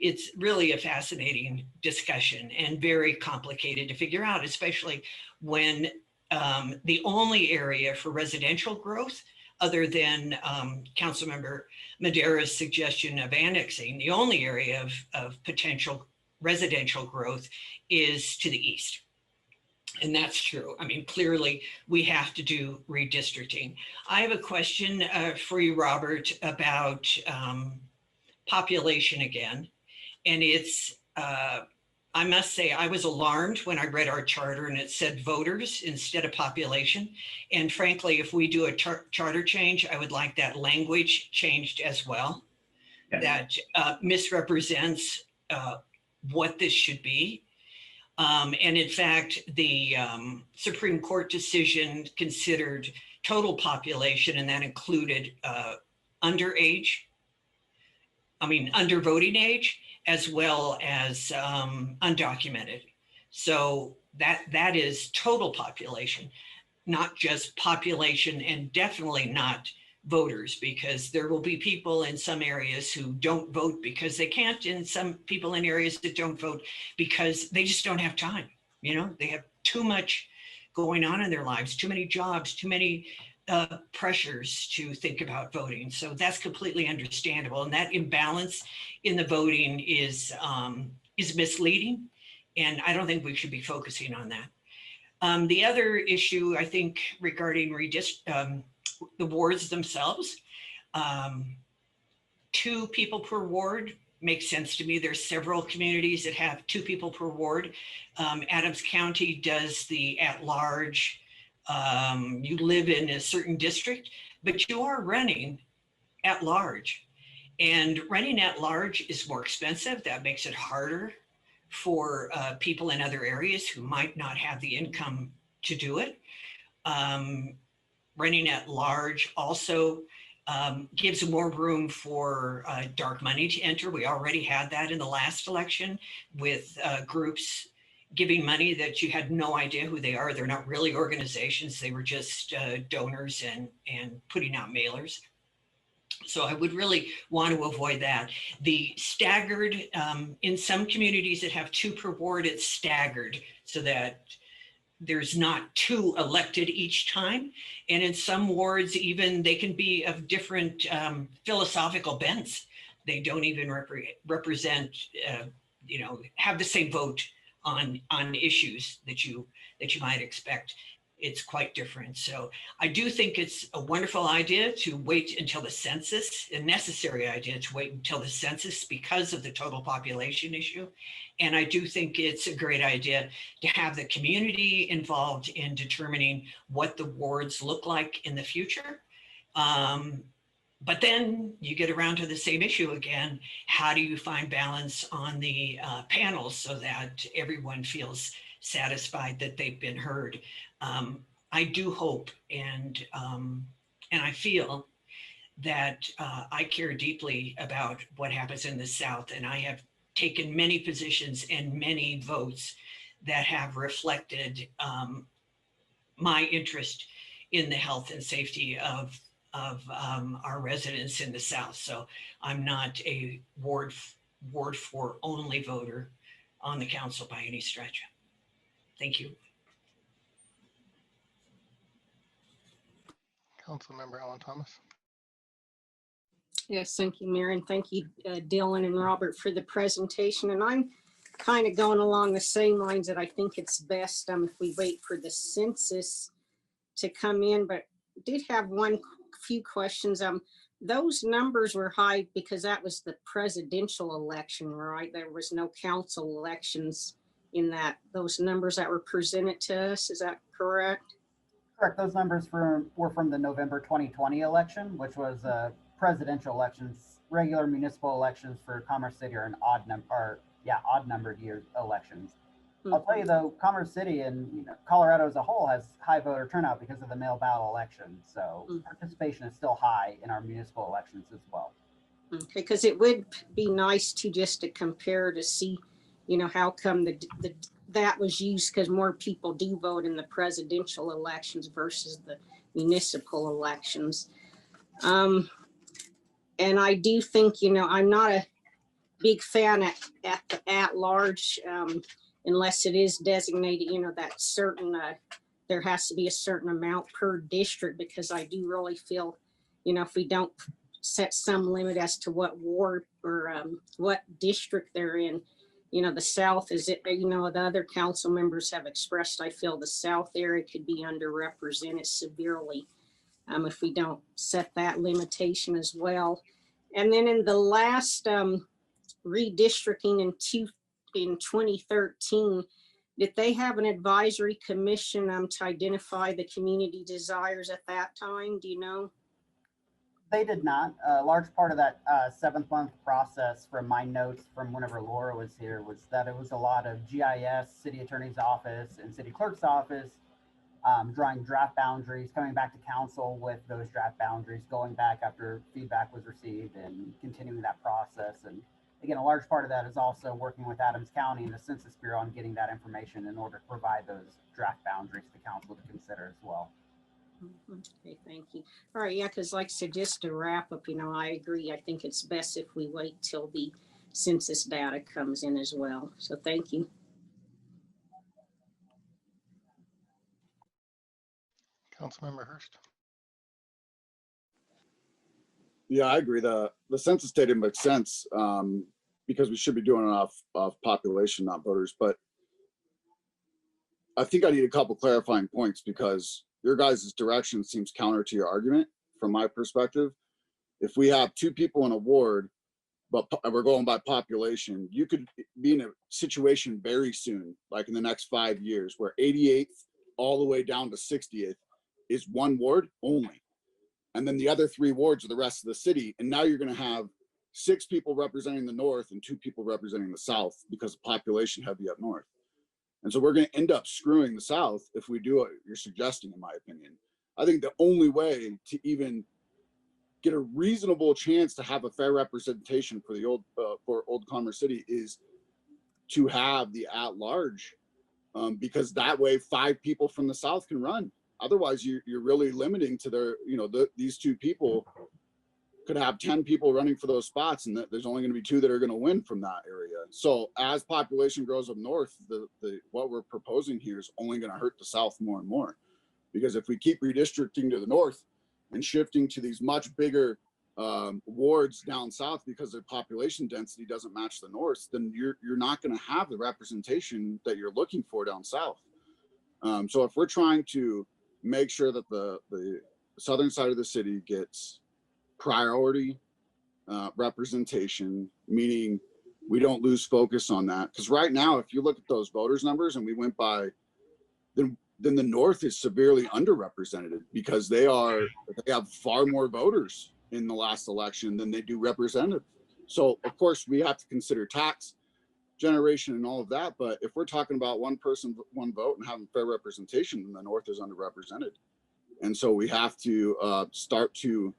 It's really a fascinating discussion and very complicated to figure out, especially when the only area for residential growth, other than Councilmember Madera's suggestion of annexing, the only area of potential residential growth is to the east. And that's true. I mean, clearly we have to do redistricting. I have a question for you, Robert, about population again. And it's, I must say, I was alarmed when I read our charter and it said voters instead of population. And frankly, if we do a charter change, I would like that language changed as well. That misrepresents what this should be. And in fact, the Supreme Court decision considered total population, and that included under voting age, as well as undocumented. So that is total population, not just population, and definitely not voters, because there will be people in some areas who don't vote because they can't, and some people in areas that don't vote because they just don't have time. They have too much going on in their lives, too many jobs, too many pressures to think about voting. So that's completely understandable. And that imbalance in the voting is misleading. And I don't think we should be focusing on that. The other issue, I think, regarding the wards themselves, 2 people per ward makes sense to me. There's several communities that have 2 people per ward. Adams County does the at-large. You live in a certain district, but you are running at large. And running at large is more expensive. That makes it harder for people in other areas who might not have the income to do it. Running at large also gives more room for dark money to enter. We already had that in the last election with groups giving money that you had no idea who they are. They're not really organizations. They were just donors and putting out mailers. So I would really want to avoid that. The staggered, in some communities that have 2 per ward, it's staggered so that there's not 2 elected each time. And in some wards, even they can be of different philosophical bents. They don't even represent, have the same vote on issues that you might expect. It's quite different. So I do think it's a wonderful idea to wait until the census, a necessary idea to wait until the census because of the total population issue. And I do think it's a great idea to have the community involved in determining what the wards look like in the future. But then you get around to the same issue again. How do you find balance on the panels so that everyone feels satisfied that they've been heard? I do hope and I feel that I care deeply about what happens in the South, and I have taken many positions and many votes that have reflected my interest in the health and safety of our residents in the South. So I'm not a Ward 4 only voter on the council by any stretch. Thank you.
Councilmember Alan Thomas.
Yes, thank you, Mayor, and thank you, Dylan and Robert, for the presentation. And I'm kind of going along the same lines that I think it's best if we wait for the census to come in, but did have few questions. Those numbers were high because that was the presidential election, right? There was no council elections in those numbers that were presented to us. Is that correct?
Correct. Those numbers were from the November 2020 election, which was presidential elections. Regular municipal elections for Commerce City are an odd numbered year elections. I'll tell you though, Commerce City and Colorado as a whole has high voter turnout because of the mail ballot election. So participation is still high in our municipal elections as well.
Okay, because it would be nice to compare to see, how come that was used, because more people do vote in the presidential elections versus the municipal elections. And I do think, I'm not a big fan at large, unless it is designated, that certain, there has to be a certain amount per district, because I do really feel, if we don't set some limit as to what ward or what district they're in, the South is it, the other council members have expressed, I feel the South area could be underrepresented severely if we don't set that limitation as well. And then in the last redistricting in 2013, did they have an advisory commission to identify the community desires at that time? Do you know?
They did not. A large part of that 7th-month process from my notes from whenever Laura was here was that it was a lot of GIS, city attorney's office and city clerk's office, drawing draft boundaries, coming back to council with those draft boundaries, going back after feedback was received and continuing that process. And again, a large part of that is also working with Adams County and the Census Bureau on getting that information in order to provide those draft boundaries to council to consider as well.
Okay, thank you. All right, yeah, because like I said, just to wrap up, I agree. I think it's best if we wait till the census data comes in as well. So thank you.
Councilmember Hurst.
Yeah, I agree. The census data makes sense because we should be doing it off population, not voters. But I think I need a couple clarifying points because your guys' direction seems counter to your argument from my perspective. If we have 2 people in a ward, but we're going by population, you could be in a situation very soon, like in the next 5 years, where 88th all the way down to 60th is 1 ward only. And then the other 3 wards are the rest of the city. And now you're going to have 6 people representing the north and 2 people representing the south because of population heavy up north. And so we're going to end up screwing the South if we do what you're suggesting, in my opinion. I think the only way to even get a reasonable chance to have a fair representation for the old Commerce City is to have the at-large, because that way 5 people from the South can run. Otherwise, you're really limiting to their, these 2 people could have 10 people running for those spots, and there's only going to be 2 that are going to win from that area. So as population grows up north, what we're proposing here is only going to hurt the South more and more, because if we keep redistricting to the north and shifting to these much bigger wards down south because their population density doesn't match the north, then you're not going to have the representation that you're looking for down south. So if we're trying to make sure that the southern side of the city gets priority representation, meaning we don't lose focus on that. Because right now, if you look at those voters numbers and we went by, then the North is severely underrepresented because they have far more voters in the last election than they do representative. So of course we have to consider tax generation and all of that. But if we're talking about 1 person, 1 vote and having fair representation, then the North is underrepresented. And so we have to start to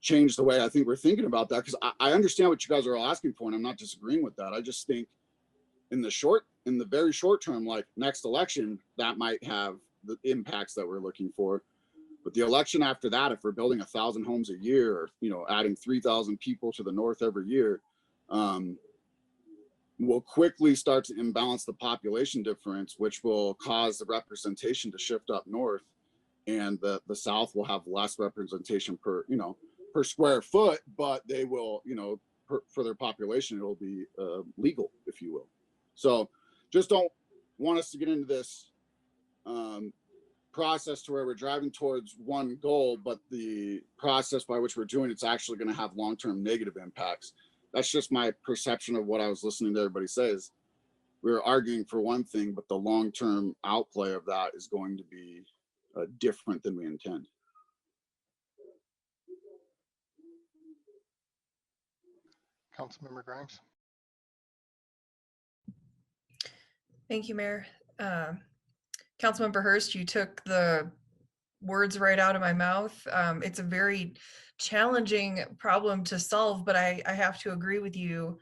change the way I think we're thinking about that, because I understand what you guys are all asking for, and I'm not disagreeing with that. I just think in the very short term, like next election, that might have the impacts that we're looking for. But the election after that, if we're building 1,000 homes a year, or adding 3,000 people to the north every year, we'll quickly start to imbalance the population difference, which will cause the representation to shift up north, and the South will have less representation per square foot, but they will, for their population, it'll be legal, if you will. So just don't want us to get into this process to where we're driving towards one goal, but the process by which we're doing it's actually going to have long-term negative impacts. That's just my perception of what I was listening to everybody say. Is we're arguing for one thing, but the long-term outplay of that is going to be different than we intend.
Councilmember Grimes.
Thank you, Mayor. Councilmember Hurst, you took the words right out of my mouth. It's a very challenging problem to solve, but I have to agree with you.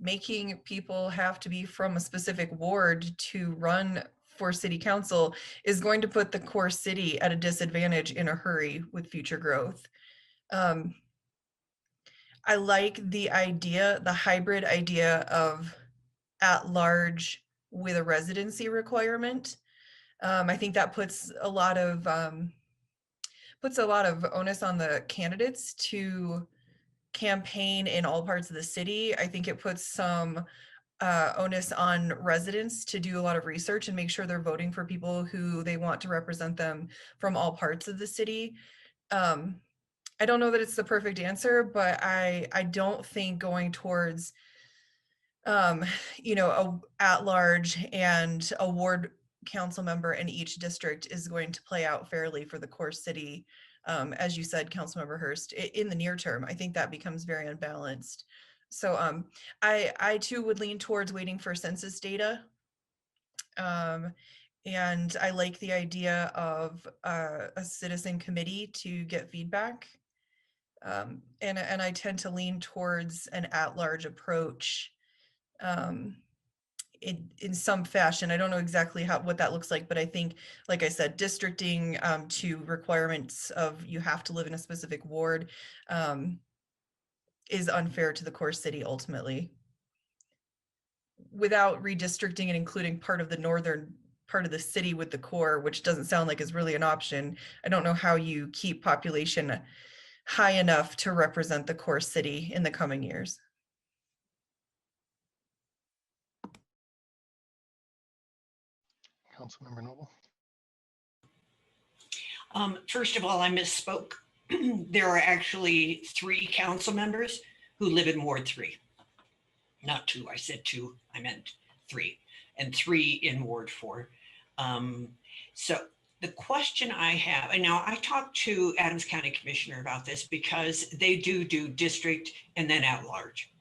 Making people have to be from a specific ward to run for city council is going to put the core city at a disadvantage in a hurry with future growth. I like the idea, the hybrid idea of at large with a residency requirement. I think that puts a lot of onus on the candidates to campaign in all parts of the city. I think it puts some onus on residents to do a lot of research and make sure they're voting for people who they want to represent them from all parts of the city. I don't know that it's the perfect answer, but I don't think going towards a at large and a ward council member in each district is going to play out fairly for the core city. As you said, Councilmember Hurst, in the near term, I think that becomes very unbalanced. So I too would lean towards waiting for census data. And I like the idea of a citizen committee to get feedback. And I tend to lean towards an at-large approach in some fashion. I don't know exactly what that looks like, but I think, like I said, districting to requirements of you have to live in a specific ward is unfair to the core city ultimately. Without redistricting and including part of the northern part of the city with the core, which doesn't sound like is really an option, I don't know how you keep population high enough to represent the core city in the coming years.
Councilmember Noble.
First of all, I misspoke. There are actually 3 council members who live in Ward 3. Not 2, I said 2, I meant 3, and 3 in Ward 4. So the question I have, and now I talked to Adams County Commissioner about this because they do district and then at large.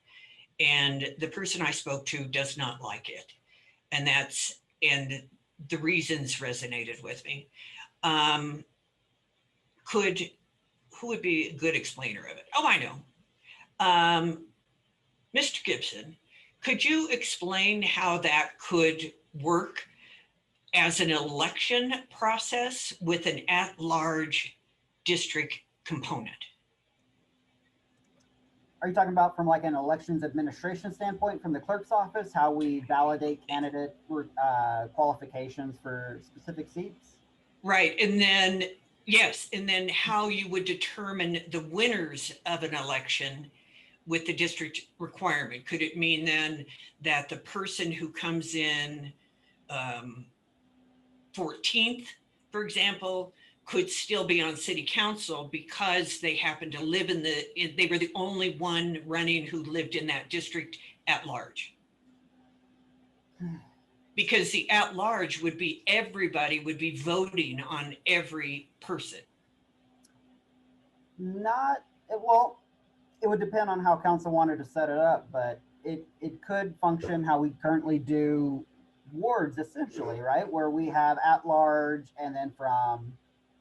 And the person I spoke to does not like it. And the reasons resonated with me. Who would be a good explainer of it? Oh, I know. Mr. Gibson, could you explain how that could work as an election process with an at-large district component?
Are you talking about from like an elections administration standpoint from the clerk's office, how we validate candidate qualifications for specific seats?
Right, and then, yes, and then how you would determine the winners of an election with the district requirement. Could it mean then that the person who comes in 14th, for example, could still be on city council because they happen to live they were the only one running who lived in that district at large? Because the at large would be everybody would be voting on every person.
Well, it would depend on how council wanted to set it up, but it could function how we currently do wards essentially, right? Where we have at large and then from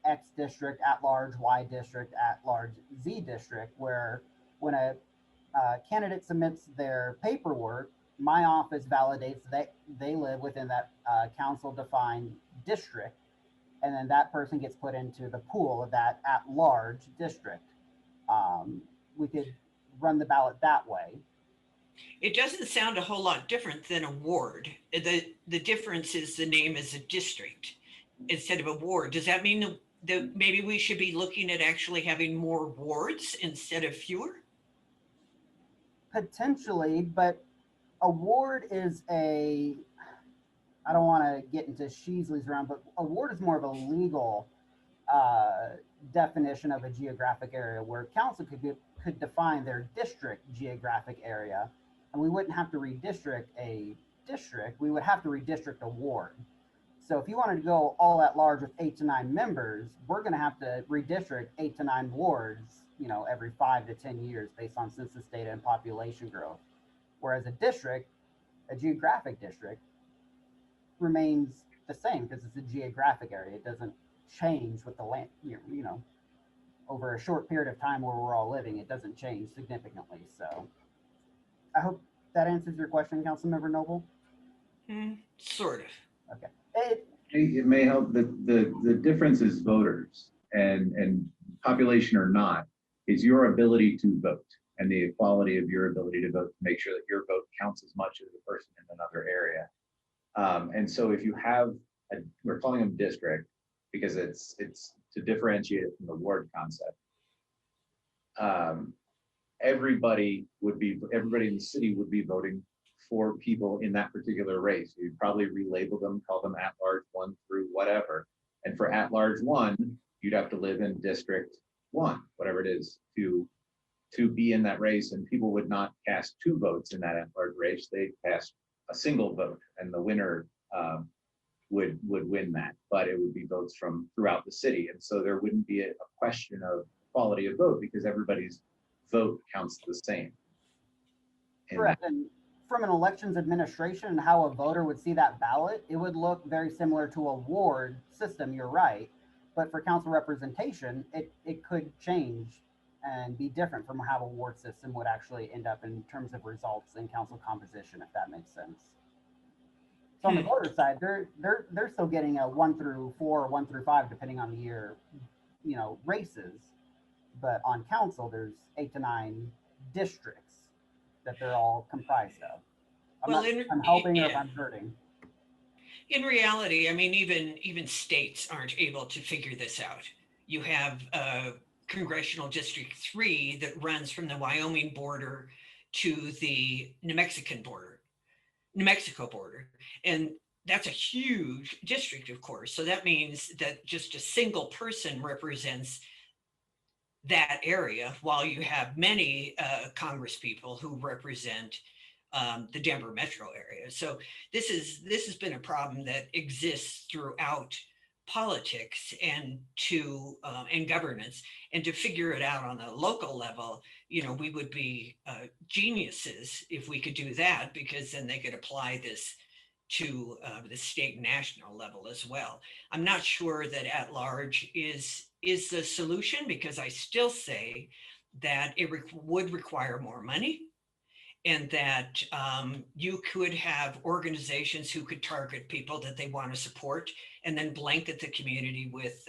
X district at large, Y district at large, Z district, where when a candidate submits their paperwork, my office validates that they live within that council defined district, and then that person gets put into the pool of that at large district. We could run the ballot that way.
It doesn't sound a whole lot different than a ward. The difference is the name is a district instead of a ward. Does that mean that maybe we should be looking at actually having more wards instead of fewer?
Potentially, but a ward is I don't want to get into Sheasley's round, but a ward is more of a legal definition of a geographic area where council could define their district geographic area, and we wouldn't have to redistrict a district, we would have to redistrict a ward. So if you wanted to go all at large with 8 to 9 members, we're going to have to redistrict 8 to 9 wards, every 5 to 10 years based on census data and population growth. Whereas a district, A geographic district remains the same because it's a geographic area. It doesn't change with the land, you know, over a short period of time where we're all living, it doesn't change significantly. So I hope that answers your question, Councilmember Noble.
Sort of.
Okay.
It may help. The difference is voters and population or not is your ability to vote and the equality of your ability to vote to make sure that your vote counts as much as the person in another area. And so if you have, we're calling them district because it's to differentiate it from the ward concept. Everybody in the city would be voting for people in that particular race. You'd probably relabel them, call them at-large 1 through whatever. And for at-large 1, you'd have to live in District 1, whatever it is, to be in that race. And people would not cast 2 votes in that at-large race. They'd cast a single vote, and the winner would win that. But it would be votes from throughout the city. And so there wouldn't be a question of quality of vote because everybody's vote counts the same.
Correct. And from an elections administration and how a voter would see that ballot, it would look very similar to a ward system, you're right. But for council representation, it could change and be different from how a ward system would actually end up in terms of results and council composition, if that makes sense. So on the voter side, they're still getting a 1 through 4, 1 through 5, depending on the year, you know, races. But on council, there's 8 to 9 districts that they're all comprised of. I'm helping or if I'm hurting.
In reality, I mean, even states aren't able to figure this out. You have Congressional District 3 that runs from the Wyoming border to the New Mexico border. And that's a huge district, of course. So that means that just a single person represents that area, while you have many Congress people who represent the Denver metro area. So this has been a problem that exists throughout politics and governance, and to figure it out on a local level, you know, we would be geniuses if we could do that, because then they could apply this to the state and national level as well. I'm not sure that at large is the solution, because I still say that it would require more money, and that you could have organizations who could target people that they want to support and then blanket the community with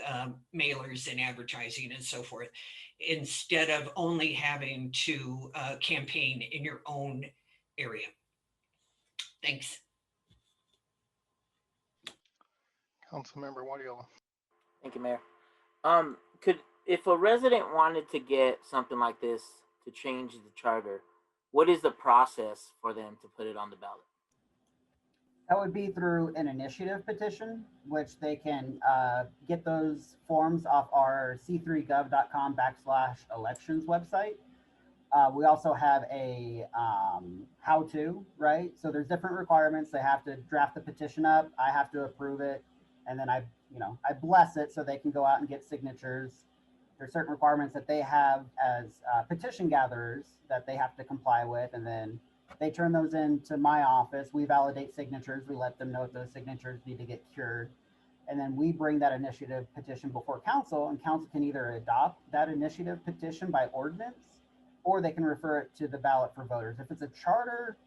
mailers and advertising and so forth, instead of only having to campaign in your own area. Thanks.
Councilmember Wadiola.
Thank you, Mayor. If a resident wanted to get something like this to change the charter, what is the process for them to put it on the ballot?
That would be through an initiative petition, which they can get those forms off our c3gov.com/elections website. We also have a how-to, right? So there's different requirements. They have to draft the petition up. I have to approve it. And then I bless it so they can go out and get signatures. There's certain requirements that they have as petition gatherers that they have to comply with. And then they turn those into my office. We validate signatures. We let them know if those signatures need to get cured. And then we bring that initiative petition before council, and council can either adopt that initiative petition by ordinance, or they can refer it to the ballot for voters. If it's a charter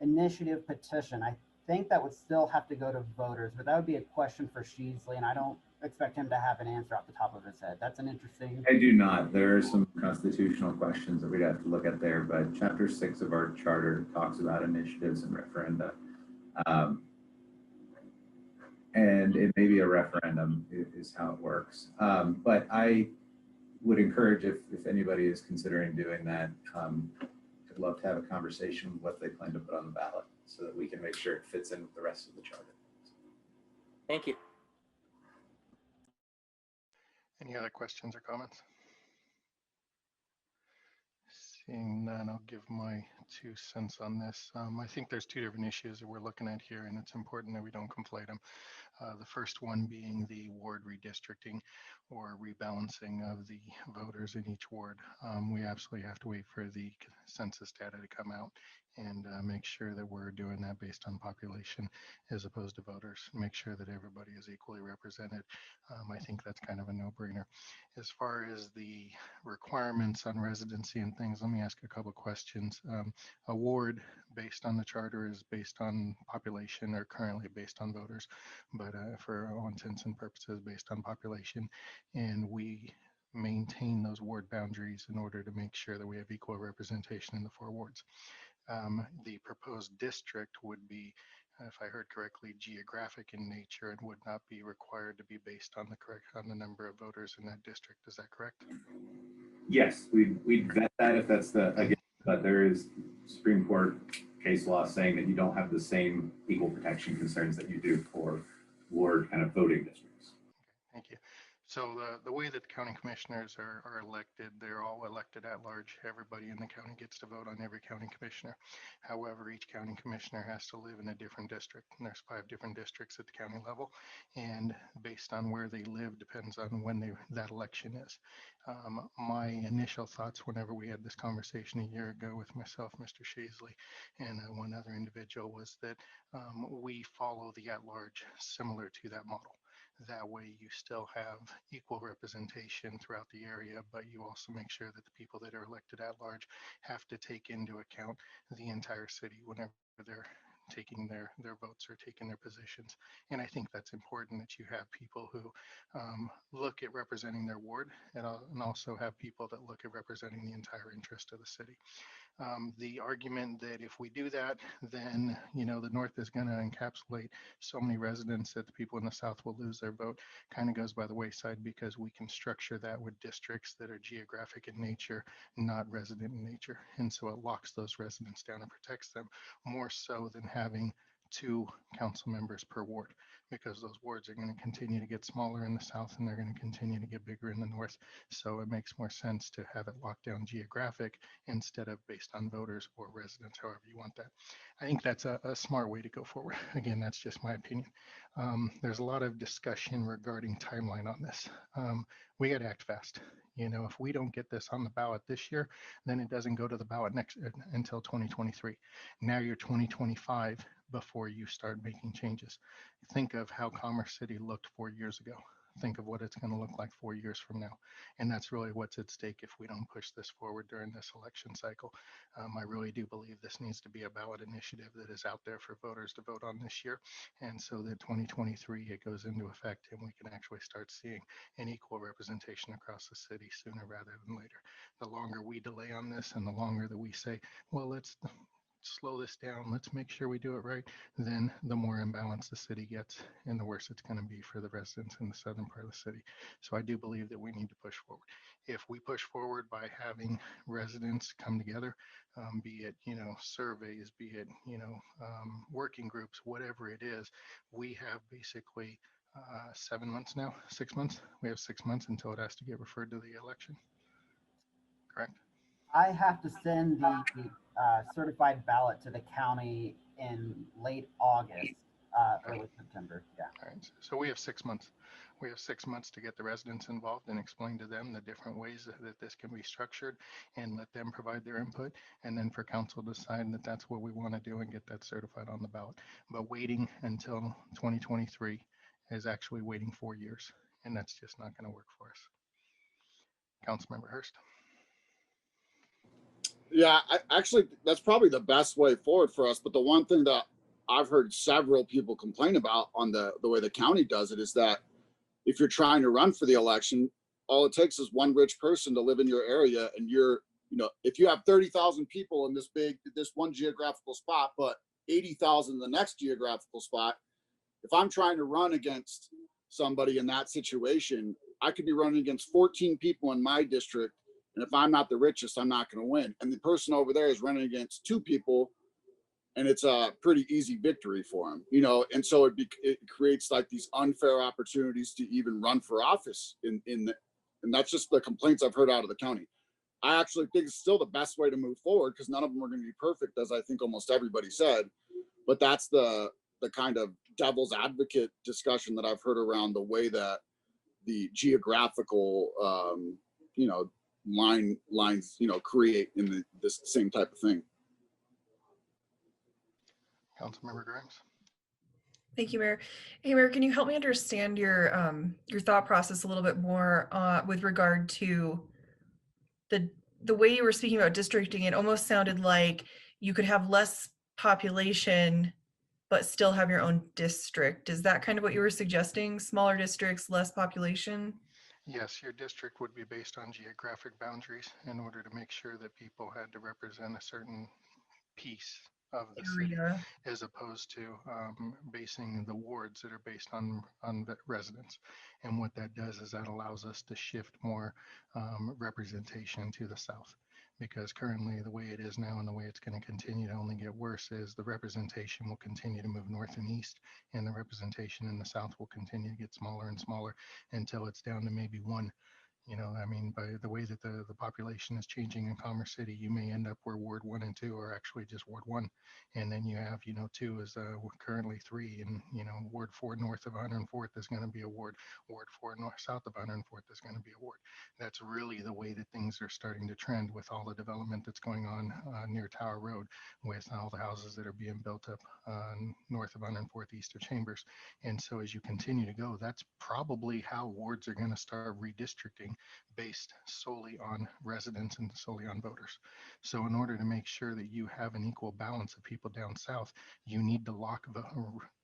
initiative petition, I think that would still have to go to voters, but that would be a question for Sheasley, and I don't expect him to have an answer off the top of his head. That's an interesting.
I do not. There are some constitutional questions that we'd have to look at there, but Chapter 6 of our charter talks about initiatives and referenda. And it may be a referendum is how it works. But I would encourage, if anybody is considering doing that, I'd love to have a conversation with what they plan to put on the ballot so that we can make sure it fits in with the rest of the charter.
Thank you.
Any other questions or comments? Seeing none, I'll give my 2 cents on this. I think there's 2 different issues that we're looking at here, and it's important that we don't conflate them. The first one being the ward redistricting or rebalancing of the voters in each ward. We absolutely have to wait for the census data to come out and make sure that we're doing that based on population as opposed to voters. Make sure that everybody is equally represented. I think that's kind of a no-brainer. As far as the requirements on residency and things, let me ask a couple questions. Award based on the charter is based on population, or currently based on voters, but for all intents and purposes based on population, and we maintain those ward boundaries in order to make sure that we have equal representation in the 4 wards. The proposed district would be, if I heard correctly, geographic in nature and would not be required to be based on the number of voters in that district. Is that correct?
Yes, we'd vet that if that's the, again, but there is Supreme Court case law saying that you don't have the same equal protection concerns that you do for ward kind of voting districts.
Thank you. So the way that the county commissioners are elected, they're all elected at large. Everybody in the county gets to vote on every county commissioner. However, each county commissioner has to live in a different district. And there's 5 different districts at the county level. And based on where they live depends on when that election is. My initial thoughts whenever we had this conversation a year ago with myself, Mr. Shaisley, and one other individual was that we follow the at-large similar to that model. That way you still have equal representation throughout the area, but you also make sure that the people that are elected at large have to take into account the entire city whenever they're taking their votes or taking their positions. And I think that's important, that you have people who look at representing their ward and also have people that look at representing the entire interest of the city. The argument that if we do that, then, you know, the North is going to encapsulate so many residents that the people in the South will lose their vote kind of goes by the wayside, because we can structure that with districts that are geographic in nature, not resident in nature. And so it locks those residents down and protects them more so than having 2 council members per ward, because those wards are going to continue to get smaller in the South and they're going to continue to get bigger in the North. So it makes more sense to have it locked down geographic instead of based on voters or residents, however you want that. I think that's a smart way to go forward. Again, that's just my opinion. There's a lot of discussion regarding timeline on this. We got to act fast. You know, if we don't get this on the ballot this year, then it doesn't go to the ballot until 2023. Now you're 2025 before you start making changes. Think of how Commerce City looked 4 years ago. Think of what it's going to look like 4 years from now. And that's really what's at stake if we don't push this forward during this election cycle. I really do believe this needs to be a ballot initiative that is out there for voters to vote on this year. And so that 2023, it goes into effect and we can actually start seeing an equal representation across the city sooner rather than later. The longer we delay on this and the longer that we say, well, let's slow this down, let's make sure we do it right, then the more imbalanced the city gets and the worse it's going to be for the residents in the southern part of the city. So I do believe that we need to push forward. If we push forward by having residents come together, be it, you know, surveys, be it, you know, working groups, whatever it is, we have basically 7 months now, 6 months. We have 6 months until it has to get referred to the election. Correct?
I have to send the certified ballot to the county in late August, early September. Yeah.
All right. So we have 6 months. We have 6 months to get the residents involved and explain to them the different ways that this can be structured and let them provide their input. And then for council to decide that that's what we want to do and get that certified on the ballot. But waiting until 2023 is actually waiting 4 years. And that's just not going to work for us. Councilmember Hurst.
Yeah, actually, that's probably the best way forward for us. But the one thing that I've heard several people complain about on the way the county does it is that if you're trying to run for the election, all it takes is one rich person to live in your area, and you're, you know, if you have 30,000 people in this one geographical spot, but 80,000 in the next geographical spot, if I'm trying to run against somebody in that situation, I could be running against 14 people in my district. And if I'm not the richest, I'm not going to win. And the person over there is running against 2 people, and it's a pretty easy victory for him, you know. And so it creates like these unfair opportunities to even run for office and that's just the complaints I've heard out of the county. I actually think it's still the best way to move forward, because none of them are going to be perfect, as I think almost everybody said. But that's the kind of devil's advocate discussion that I've heard around the way that the geographical, you know, lines, you know, create in this same type of thing.
Councilmember Grimes.
Thank you, Mayor. Hey, Mayor, can you help me understand your thought process a little bit more with regard to the way you were speaking about districting? It almost sounded like you could have less population, but still have your own district. Is that kind of what you were suggesting? Smaller districts, less population?
Yes, your district would be based on geographic boundaries in order to make sure that people had to represent a certain piece of the city,
Area.
as opposed to basing the wards that are based on the residents. And what that does is that allows us to shift more representation to the south. Because currently the way it is now and the way it's going to continue to only get worse is the representation will continue to move north and east, and the representation in the south will continue to get smaller and smaller until it's down to maybe one. You know, I mean, by the way that the population is changing in Commerce City, you may end up where Ward 1 and 2 are actually just Ward 1. And then you have, 2 is currently 3. And, Ward 4 north of 104th is going to be a ward. Ward 4 north south of 104th is going to be a ward. That's really the way that things are starting to trend with all the development that's going on near Tower Road, with all the houses that are being built up north of 104th east of Chambers. And so as you continue to go, that's probably how wards are going to start redistricting, based solely on residents and solely on voters. So in order to make sure that you have an equal balance of people down south, you need to lock the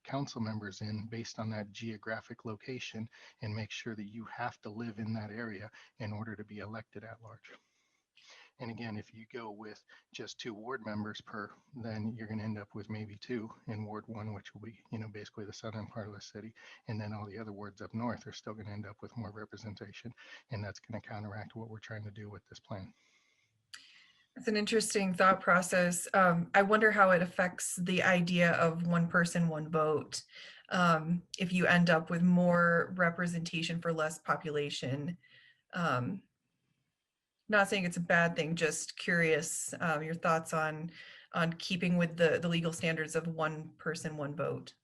council members in based on that geographic location and make sure that you have to live in that area in order to be elected at large. And again, if you go with just 2 ward members per, then you're going to end up with maybe 2 in Ward 1, which will be, basically the southern part of the city. And then all the other wards up north are still going to end up with more representation. And that's going to counteract what we're trying to do with this plan.
It's an interesting thought process. I wonder how it affects the idea of one person, one vote. If you end up with more representation for less population. Not saying it's a bad thing, just curious your thoughts on keeping with the legal standards of one person, one vote.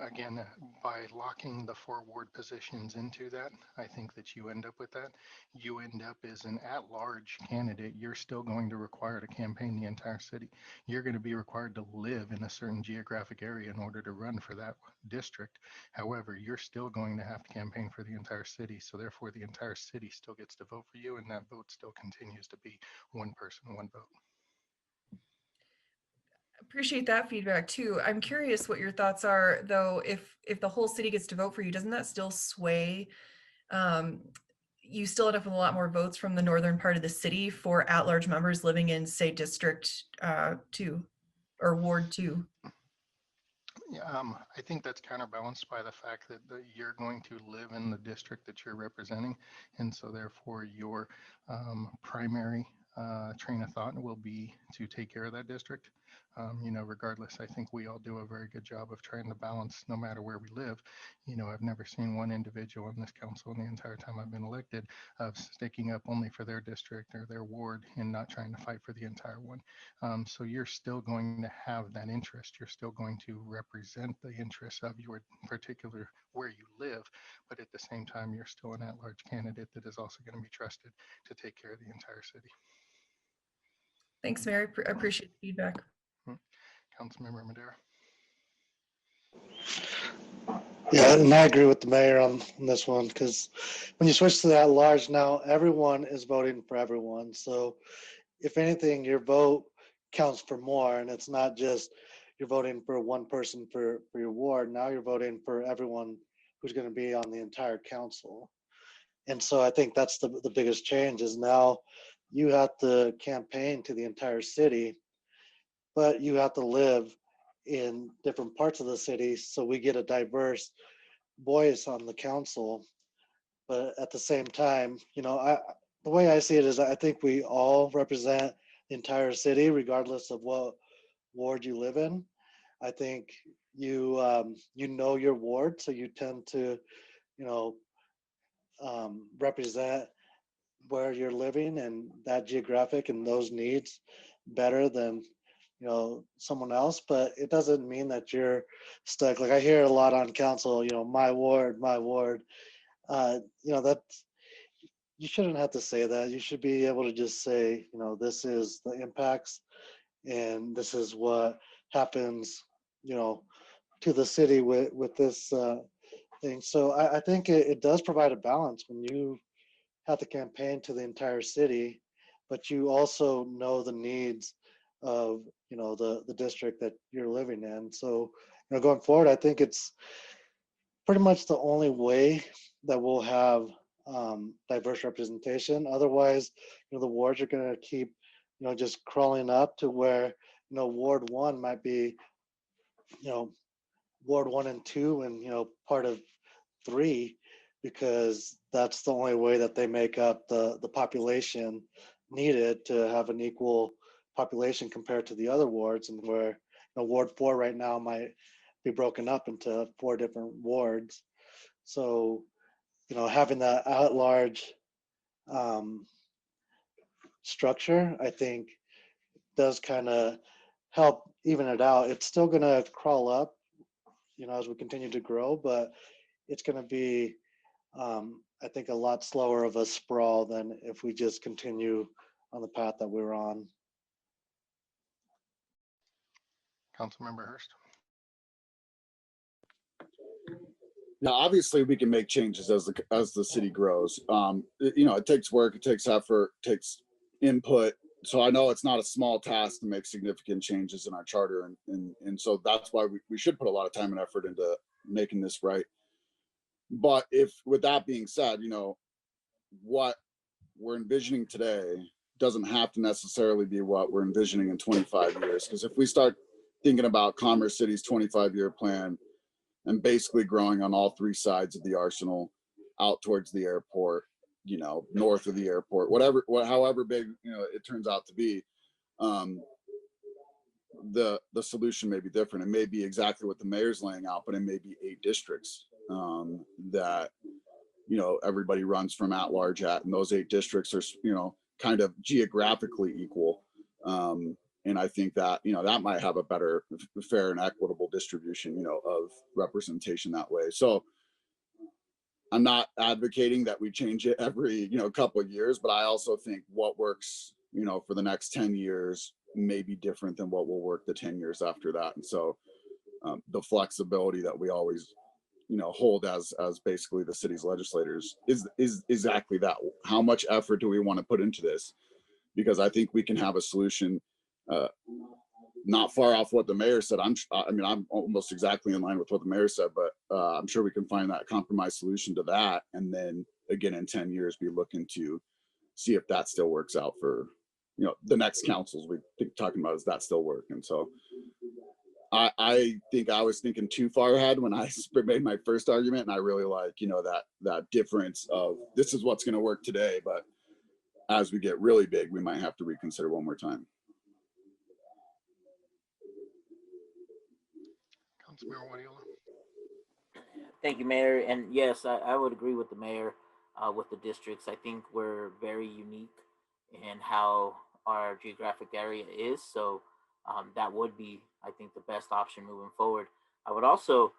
Again, by locking the 4 ward positions into that, I think that you end up with that. You end up as an at-large candidate. You're still going to require to campaign the entire city. You're going to be required to live in a certain geographic area in order to run for that district. However, you're still going to have to campaign for the entire city. So therefore, the entire city still gets to vote for you, and that vote still continues to be one person, one vote.
Appreciate that feedback too. I'm curious what your thoughts are, though. If the whole city gets to vote for you, doesn't that still sway? You still end up with a lot more votes from the northern part of the city for at-large members living in, say, District 2 or Ward 2.
Yeah, I think that's counterbalanced by the fact that you're going to live in the district that you're representing, and so therefore your primary train of thought will be to take care of that district. Regardless, I think we all do a very good job of trying to balance no matter where we live. I've never seen one individual in this council in the entire time I've been elected of sticking up only for their district or their ward and not trying to fight for the entire one. So you're still going to have that interest. You're still going to represent the interests of your particular where you live, but at the same time, you're still an at-large candidate that is also going to be trusted to take care of the entire city.
Thanks, Mary. Appreciate the feedback.
Councilmember Madera.
Yeah, and I agree with the mayor on this one, because when you switch to that large now, everyone is voting for everyone. So if anything, your vote counts for more, and it's not just you're voting for one person for your ward. Now you're voting for everyone who's going to be on the entire council. And so I think that's the biggest change is now you have to campaign to the entire city, but you have to live in different parts of the city. So we get a diverse voice on the council. But at the same time, the way I see it is I think we all represent the entire city, regardless of what ward you live in. I think you know your ward, so you tend to, represent where you're living and that geographic and those needs better than someone else. But it doesn't mean that you're stuck. Like I hear a lot on council, my ward. That you shouldn't have to say that. You should be able to just say, this is the impacts and this is what happens, to the city with this thing. So I think it does provide a balance when you have to campaign to the entire city, but you also know the needs of the district that you're living in. So going forward, I think it's pretty much the only way that we'll have diverse representation. Otherwise, the wards are going to keep just crawling up to where Ward 1 might be Ward 1 and 2 and part of 3, because that's the only way that they make up the population needed to have an equal population compared to the other wards, and where Ward 4 right now might be broken up into 4 different wards. So having that at-large structure, I think, does kind of help even it out. It's still going to crawl up as we continue to grow, but it's going to be I think a lot slower of a sprawl than if we just continue on the path that we're on.
Councilmember Hurst.
Now, obviously, we can make changes as the city grows. It takes work, it takes effort, it takes input. So I know it's not a small task to make significant changes in our charter, and so that's why we should put a lot of time and effort into making this right. But with that being said, what we're envisioning today doesn't have to necessarily be what we're envisioning in 25 years. Because if we start thinking about Commerce City's 25-year plan and basically growing on all 3 sides of the arsenal, out towards the airport, north of the airport, however big it turns out to be, the solution may be different. It may be exactly what the mayor's laying out, but it may be 8 districts that everybody runs from at large at, and those 8 districts are kind of geographically equal. And I think that that might have a better, fair, and equitable distribution of representation that way. So I'm not advocating that we change it every couple of years, but I also think what works for the next 10 years may be different than what will work the 10 years after that. And so the flexibility that we always hold as basically the city's legislators is exactly that. How much effort do we want to put into this? Because I think we can have a solution not far off what the mayor said. I'm almost exactly in line with what the mayor said, but I'm sure we can find that compromise solution to that, and then again in 10 years be looking to see if that still works out for the next councils we talking about. Does that still work? And so I think I was thinking too far ahead when I made my first argument, and I really like that difference of this is what's going to work today, but as we get really big, we might have to reconsider one more time.
Councilmember Guardiola.
Thank you, Mayor. And yes, I would agree with the mayor with the districts. I think we're very unique in how our geographic area is. So that would be, I think, the best option moving forward. I would also,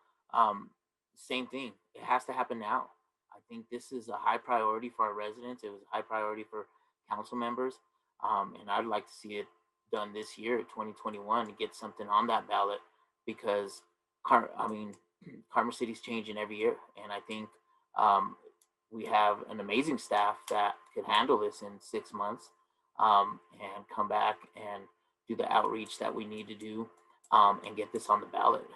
same thing, it has to happen now. I think this is a high priority for our residents. It was a high priority for council members. And I'd like to see it done this year, 2021, to get something on that ballot, because Commerce City's changing every year. And I think we have an amazing staff that could handle this in 6 months and come back and do the outreach that we need to do and get this on the ballot,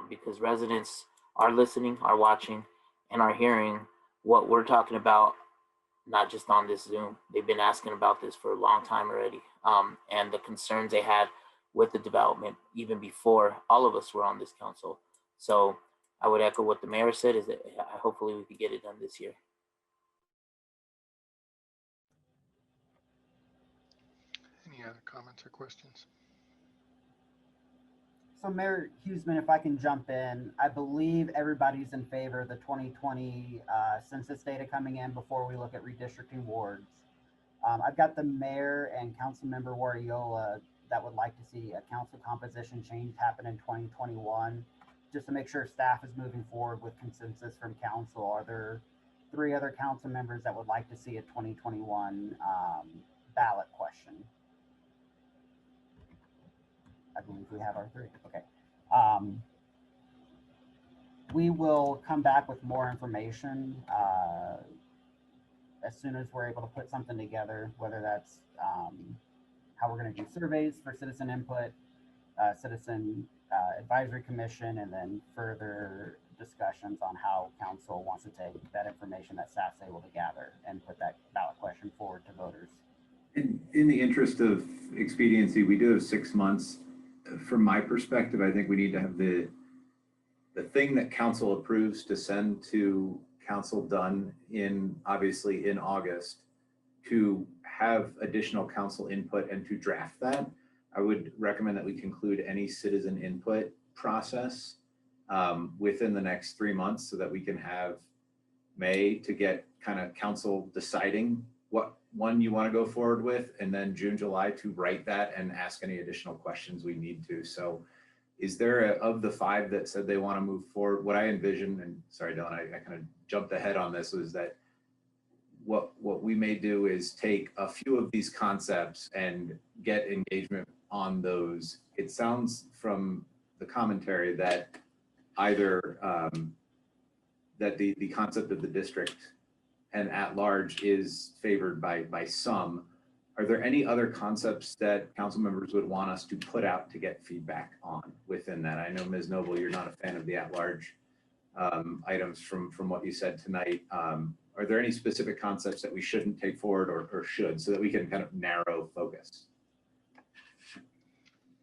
because residents are listening, are watching, and are hearing what we're talking about, not just on this Zoom. They've been asking about this for a long time already, and the concerns they had with the development even before all of us were on this council. So I would echo what the mayor said, is that hopefully we could get it done this year.
Any other comments or questions?
So Mayor Huseman, if I can jump in, I believe everybody's in favor of the 2020 census data coming in before we look at redistricting wards. I've got the mayor and Councilmember Guardiola that would like to see a council composition change happen in 2021, just to make sure staff is moving forward with consensus from council. Are there 3 other council members that would like to see a 2021 ballot question? I believe we have our 3. Okay. We will come back with more information as soon as we're able to put something together, whether that's how we're going to do surveys for citizen input, citizen advisory commission, and then further discussions on how council wants to take that information that staff's able to gather and put that ballot question forward to voters.
In the interest of expediency, we do have 6 months. From my perspective, I think we need to have the thing that council approves to send to council done obviously in August, to have additional council input and to draft that. I would recommend that we conclude any citizen input process within the next 3 months so that we can have May to get kind of council deciding what one you want to go forward with, and then June, July to write that and ask any additional questions we need to. So is there of the 5 that said they want to move forward, what I envision, and sorry, Dylan, I kind of jumped ahead on this, was that what we may do is take a few of these concepts and get engagement on those. It sounds from the commentary that either that the concept of the district and at large is favored by some. Are there any other concepts that council members would want us to put out to get feedback on within that? I know, Ms. Noble, you're not a fan of the at large items from what you said tonight. Are there any specific concepts that we shouldn't take forward or should, so that we can kind of narrow focus?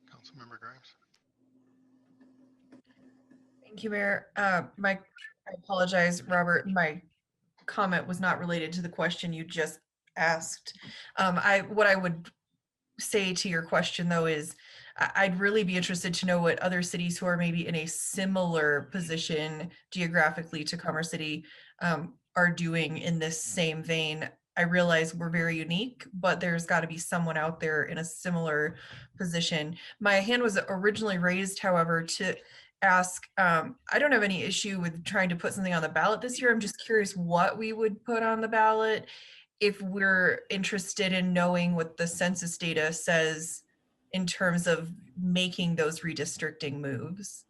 Councilmember Grimes.
Thank you, Mayor. I apologize, Robert. My comment was not related to the question you just asked. What I would say to your question, though, is I'd really be interested to know what other cities who are maybe in a similar position geographically to Commerce City are doing in this same vein. I realize we're very unique, but there's got to be someone out there in a similar position. My hand was originally raised, however, to ask, I don't have any issue with trying to put something on the ballot this year. I'm just curious what we would put on the ballot if we're interested in knowing what the census data says in terms of making those redistricting moves.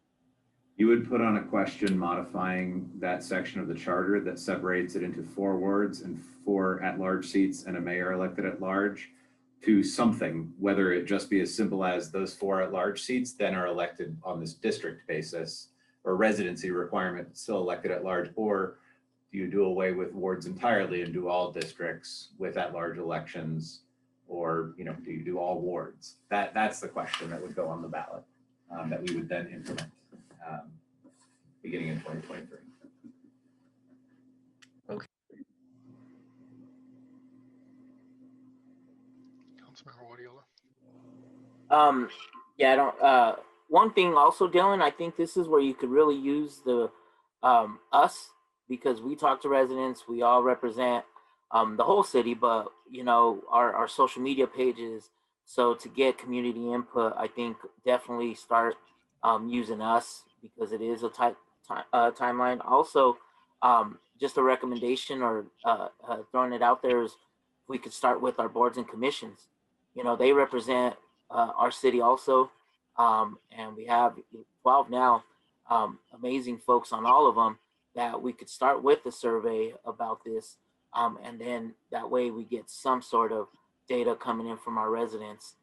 You would put on a question modifying that section of the charter that separates it into 4 wards and 4 at-large seats and a mayor elected at large to something, whether it just be as simple as those 4 at-large seats then are elected on this district basis, or residency requirement still elected at large, or do you do away with wards entirely and do all districts with at-large elections, or do you do all wards? That's the question that would go on the ballot that we would then implement beginning in 2023.
Okay.
Councilmember Guardiola.
Yeah, I don't. One thing also, Dylan, I think this is where you could really use the us, because we talk to residents. We all represent the whole city, but our social media pages. So to get community input, I think definitely start using us, because it is a timeline. Also, just a recommendation or throwing it out there is we could start with our boards and commissions. They represent our city also, and we have 12 now, amazing folks on all of them that we could start with the survey about this, and then that way we get some sort of data coming in from our residents.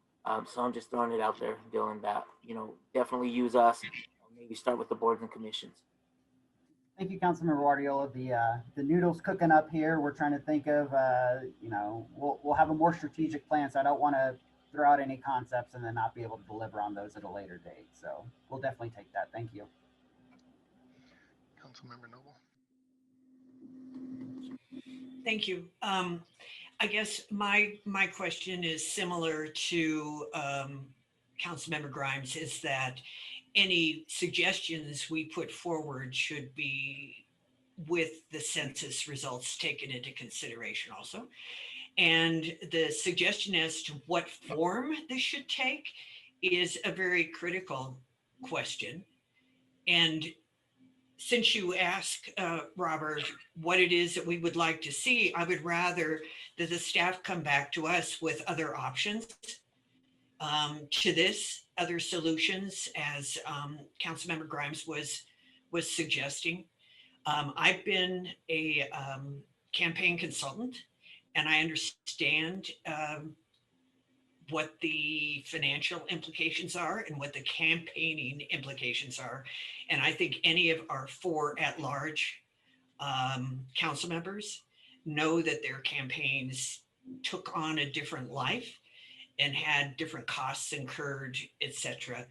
So I'm just throwing it out there, Dylan, that definitely use us. Maybe start with the boards and commissions.
Thank you, Councilmember Guardiola. The noodle's cooking up here. We're trying to think of, we'll have a more strategic plan. So I don't want to throw out any concepts and then not be able to deliver on those at a later date. So we'll definitely take that. Thank you.
Councilmember Noble.
Thank you. I guess my question is similar to Councilmember Grimes, is that any suggestions we put forward should be with the census results taken into consideration also. And the suggestion as to what form this should take is a very critical question. And since you asked, Robert, what it is that we would like to see, I would rather that the staff come back to us with other options to this, other solutions, as Councilmember Grimes was suggesting. I've been a campaign consultant, and I understand what the financial implications are and what the campaigning implications are. And I think any of our 4 at-large council members know that their campaigns took on a different life and had different costs incurred, et cetera,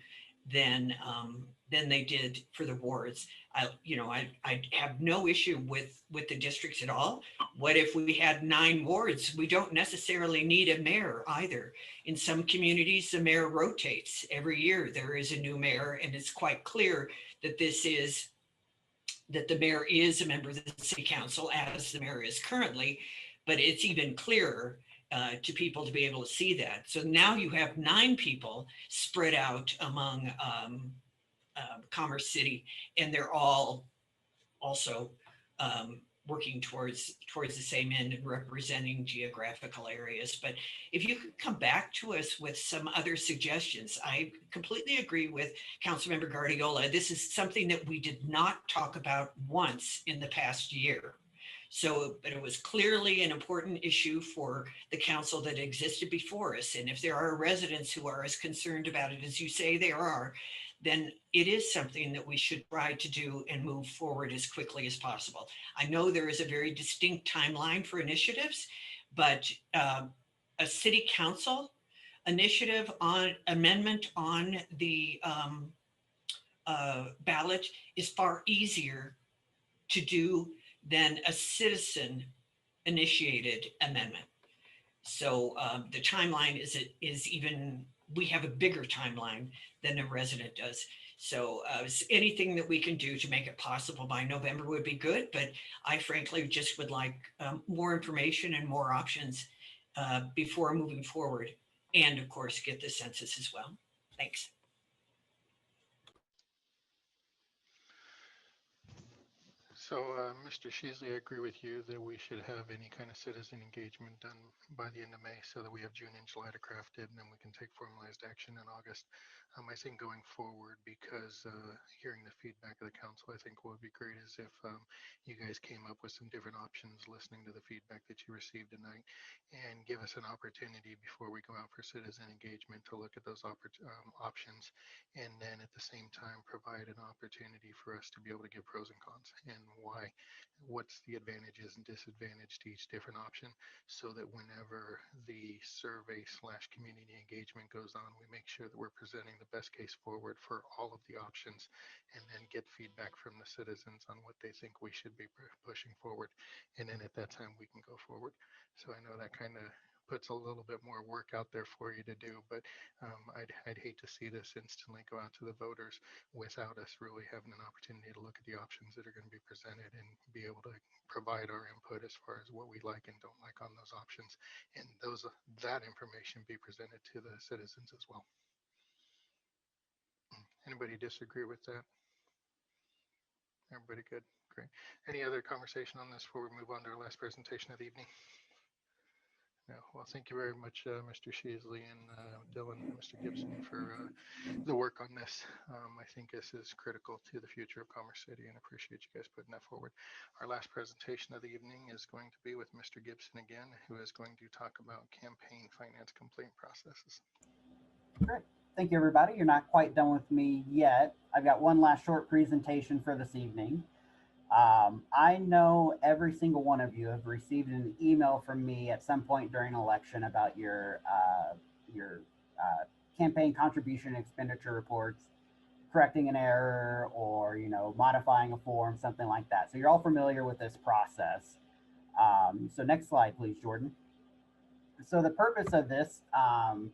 than they did for the wards. I have no issue with the districts at all. What if we had 9 wards? We don't necessarily need a mayor either. In some communities, the mayor rotates. Every year there is a new mayor, and it's quite clear that the mayor is a member of the city council, as the mayor is currently, but it's even clearer to people to be able to see that. So now you have 9 people spread out among Commerce City, and they're all also working towards the same end and representing geographical areas. But if you could come back to us with some other suggestions. I completely agree with Councilmember Guardiola. This is something that we did not talk about once in the past year. So, but it was clearly an important issue for the council that existed before us. And if there are residents who are as concerned about it as you say there are, then it is something that we should try to do and move forward as quickly as possible. I know there is a very distinct timeline for initiatives, but a city council initiative on amendment on the ballot is far easier to do than a citizen initiated amendment. So the timeline is even, we have a bigger timeline than a resident does. So anything that we can do to make it possible by November would be good, but I frankly just would like more information and more options before moving forward. And of course, get the census as well. Thanks.
So, Mr. Sheasley, I agree with you that we should have any kind of citizen engagement done by the end of May so that we have June and July to craft it, and then we can take formalized action in August. I think going forward, because hearing the feedback of the council, I think what would be great is if you guys came up with some different options, listening to the feedback that you received tonight, and give us an opportunity before we go out for citizen engagement to look at those options, and then at the same time provide an opportunity for us to be able to give pros and cons and why, what's the advantages and disadvantage to each different option, so that whenever the survey / community engagement goes on, we make sure that we're presenting the best case forward for all of the options, and then get feedback from the citizens on what they think we should be pushing forward. And then at that time we can go forward. So I know that kind of puts a little bit more work out there for you to do, but I'd hate to see this instantly go out to the voters without us really having an opportunity to look at the options that are going to be presented and be able to provide our input as far as what we like and don't like on those options, and that information be presented to the citizens as well. Anybody disagree with that? Everybody good? Great. Any other conversation on this before we move on to our last presentation of the evening? No. Well, thank you very much, Mr. Sheasley and Dylan and Mr. Gibson for the work on this. I think this is critical to the future of Commerce City, and appreciate you guys putting that forward. Our last presentation of the evening is going to be with Mr. Gibson again, who is going to talk about campaign finance complaint processes.
Great. Thank you, everybody. You're not quite done with me yet. I've got one last short presentation for this evening. I know every single one of you have received an email from me at some point during an election about your campaign contribution expenditure reports, correcting an error, or modifying a form, something like that. So you're all familiar with this process. So next slide, please, Jordan. So the purpose of this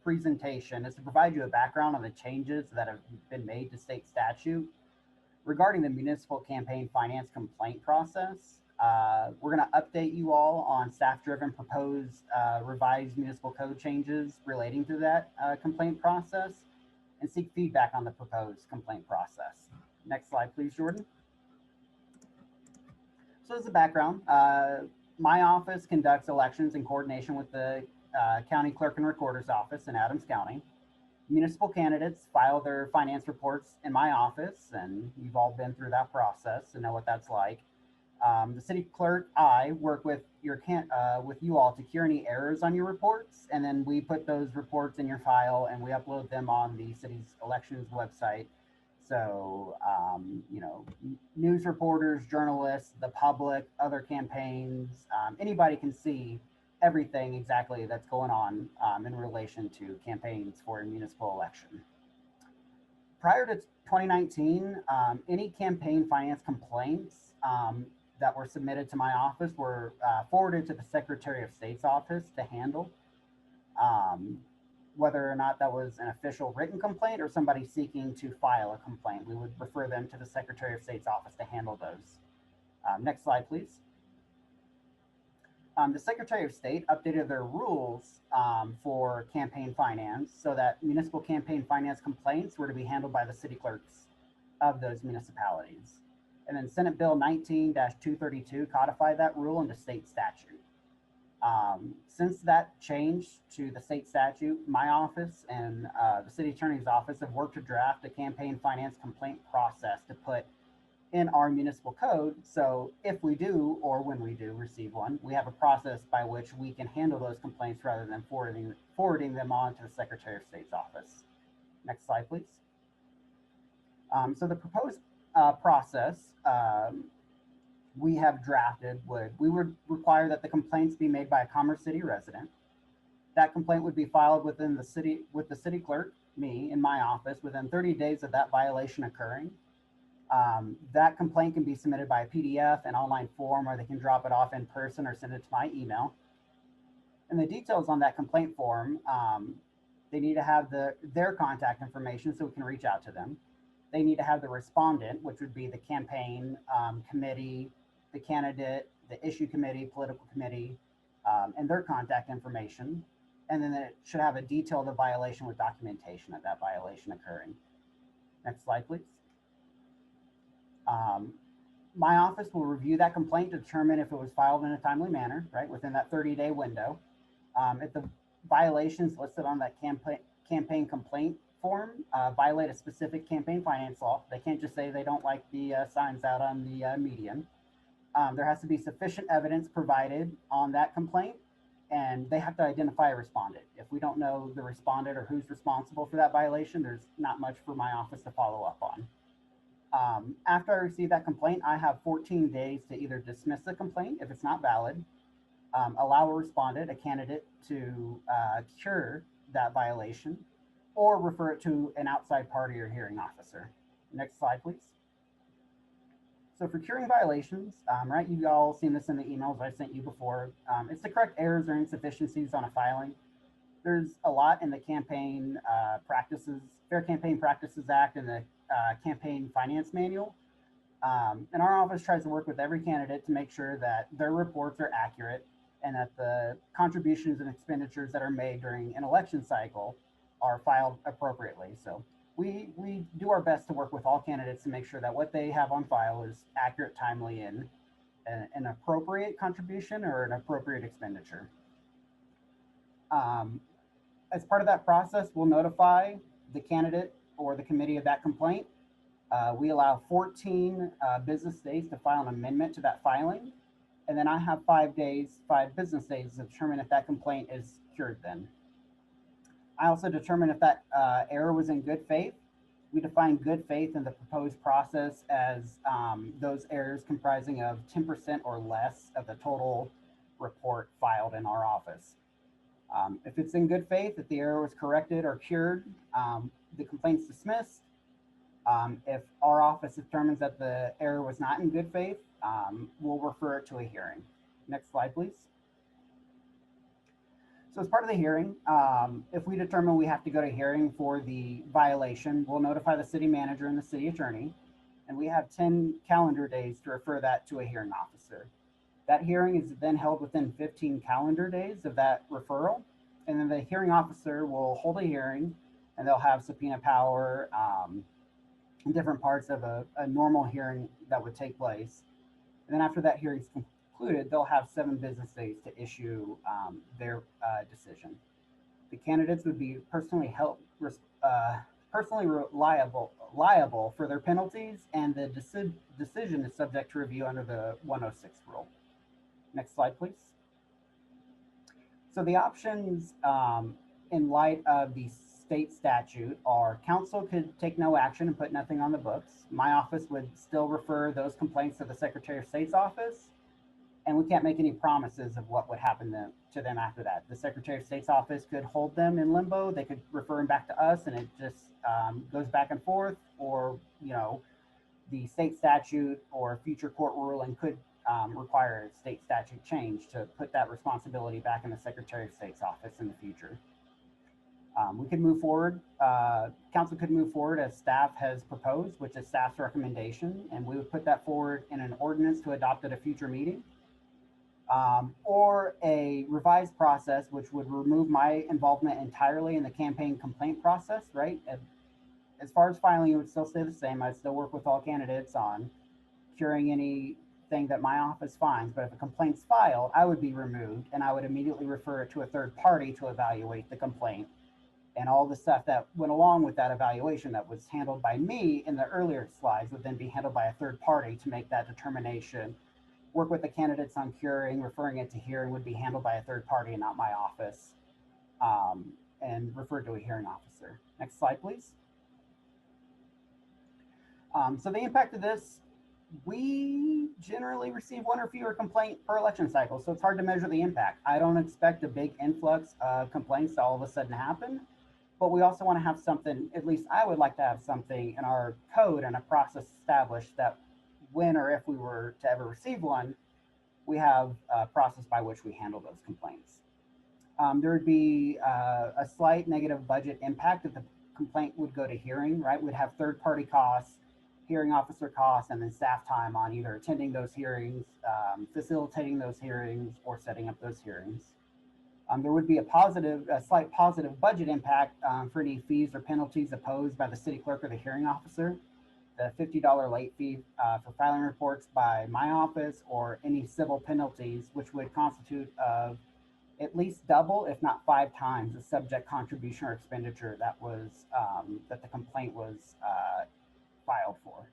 presentation is to provide you a background on the changes that have been made to state statute regarding the municipal campaign finance complaint process. We're going to update you all on staff-driven proposed revised municipal code changes relating to that complaint process, and seek feedback on the proposed complaint process. Next slide, please, Jordan. So as a background, my office conducts elections in coordination with the County Clerk and Recorder's Office in Adams County. Municipal candidates file their finance reports in my office, and you've all been through that process and know what that's like. The city clerk, I work with with you all to cure any errors on your reports, and then we put those reports in your file and we upload them on the city's elections website. So, you know, news reporters, journalists, the public, other campaigns, anybody can see everything exactly that's going on in relation to campaigns for a municipal election. Prior to 2019, any campaign finance complaints that were submitted to my office were forwarded to the Secretary of State's office to handle. Whether or not that was an official written complaint or somebody seeking to file a complaint, we would refer them to the Secretary of State's office to handle those. Next slide, please. The Secretary of State updated their rules for campaign finance so that municipal campaign finance complaints were to be handled by the city clerks of those municipalities. And then Senate Bill 19-232 codified that rule into state statute. Since that changed to the state statute, my office and the city attorney's office have worked to draft a campaign finance complaint process to put in our municipal code. So if we do, or when we do receive one, we have a process by which we can handle those complaints rather than forwarding them on to the Secretary of State's office. Next slide, please. So the proposed process we have drafted we would require that the complaints be made by a Commerce City resident. That complaint would be filed with the city clerk, me, in my office within 30 days of that violation occurring. That complaint can be submitted by a PDF, an online form, or they can drop it off in person or send it to my email. And the details on that complaint form, they need to have their contact information so we can reach out to them. They need to have the respondent, which would be the campaign committee, the candidate, the issue committee, political committee, and their contact information. And then it should have a detail of the violation with documentation of that violation occurring. Next slide, please. My office will review that complaint to determine if it was filed in a timely manner, right, within that 30-day window. If the violations listed on that campaign complaint form violate a specific campaign finance law, they can't just say they don't like the signs out on the median. There has to be sufficient evidence provided on that complaint, and they have to identify a respondent. If we don't know the respondent or who's responsible for that violation, there's not much for my office to follow up on. After I receive that complaint, I have 14 days to either dismiss the complaint if it's not valid, allow a respondent, a candidate, to cure that violation, or refer it to an outside party or hearing officer. Next slide, please. So for curing violations, right, you've all seen this in the emails I sent you before. It's to correct errors or insufficiencies on a filing. There's a lot in the campaign Fair Campaign Practices Act and the Campaign Finance Manual. And our office tries to work with every candidate to make sure that their reports are accurate and that the contributions and expenditures that are made during an election cycle are filed appropriately. So we do our best to work with all candidates to make sure that what they have on file is accurate, timely, and an appropriate contribution or an appropriate expenditure. As part of that process, we'll notify the candidate or the committee of that complaint. We allow 14 business days to file an amendment to that filing. And then I have 5 business days to determine if that complaint is cured then. I also determine if that error was in good faith. We define good faith in the proposed process as those errors comprising of 10% or less of the total report filed in our office. If it's in good faith, if the error was corrected or cured, the complaint's dismissed. If our office determines that the error was not in good faith, we'll refer it to a hearing. Next slide, please. So as part of the hearing, if we determine we have to go to hearing for the violation, we'll notify the city manager and the city attorney, and we have 10 calendar days to refer that to a hearing officer. That hearing is then held within 15 calendar days of that referral, and then the hearing officer will hold a hearing, and they'll have subpoena power in different parts of a normal hearing that would take place. And then after that hearing is concluded, they'll have 7 business days to issue their decision. The candidates would be personally held personally liable for their penalties, and the decision is subject to review under the 106 rule. Next slide, please. So the options in light of the state statute are council could take no action and put nothing on the books. My office would still refer those complaints to the Secretary of State's office, and we can't make any promises of what would happen to them after that. The Secretary of State's office could hold them in limbo. They could refer them back to us, and it just goes back and forth, or, you know, the state statute or future court ruling could require a state statute change to put that responsibility back in the Secretary of State's office in the future. We could move forward. Council could move forward as staff has proposed, which is staff's recommendation, and we would put that forward in an ordinance to adopt at a future meeting. Or a revised process, which would remove my involvement entirely in the campaign complaint process, right? As far as filing, it would still stay the same. I'd still work with all candidates on curing anything that my office finds, but if a complaint's filed, I would be removed, and I would immediately refer it to a third party to evaluate the complaint. And all the stuff that went along with that evaluation that was handled by me in the earlier slides would then be handled by a third party to make that determination. Work with the candidates on curing, referring it to hearing would be handled by a third party and not my office, and referred to a hearing officer. Next slide, please. So the impact of this, we generally receive one or fewer complaints per election cycle, so it's hard to measure the impact. I don't expect a big influx of complaints to all of a sudden happen, but we also want to have something, at least I would like to have something in our code and a process established that when or if we were to ever receive one, we have a process by which we handle those complaints. There would be a slight negative budget impact if the complaint would go to hearing, right? We'd have third-party costs, hearing officer costs, and then staff time on either attending those hearings, facilitating those hearings, or setting up those hearings. There would be a slight positive budget impact for any fees or penalties imposed by the city clerk or the hearing officer. The $50 late fee for filing reports by my office, or any civil penalties, which would constitute of at least double, if not 5 times, the subject contribution or expenditure that was that the complaint was filed for.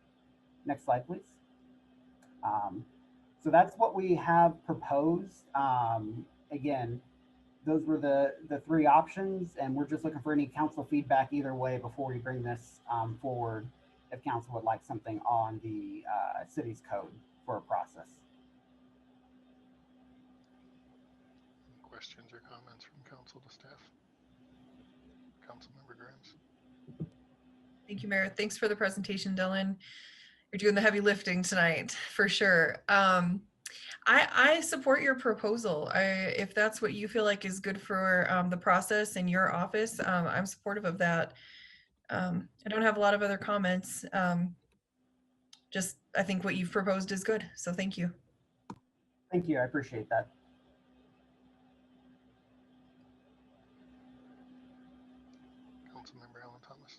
Next slide, please. So that's what we have proposed. Again, those were the 3 options, and we're just looking for any council feedback either way before we bring this forward, if council would like something on the city's code for a process.
Questions or comments from council to staff? Councilmember Grimes.
Thank you, Mayor. Thanks for the presentation, Dylan. You're doing the heavy lifting tonight, for sure. I support your proposal. If that's what you feel like is good for the process in your office, I'm supportive of that. I don't have a lot of other comments. Just, I think what you've proposed is good. So thank you.
Thank you. I appreciate that.
Councilmember Alan Thomas.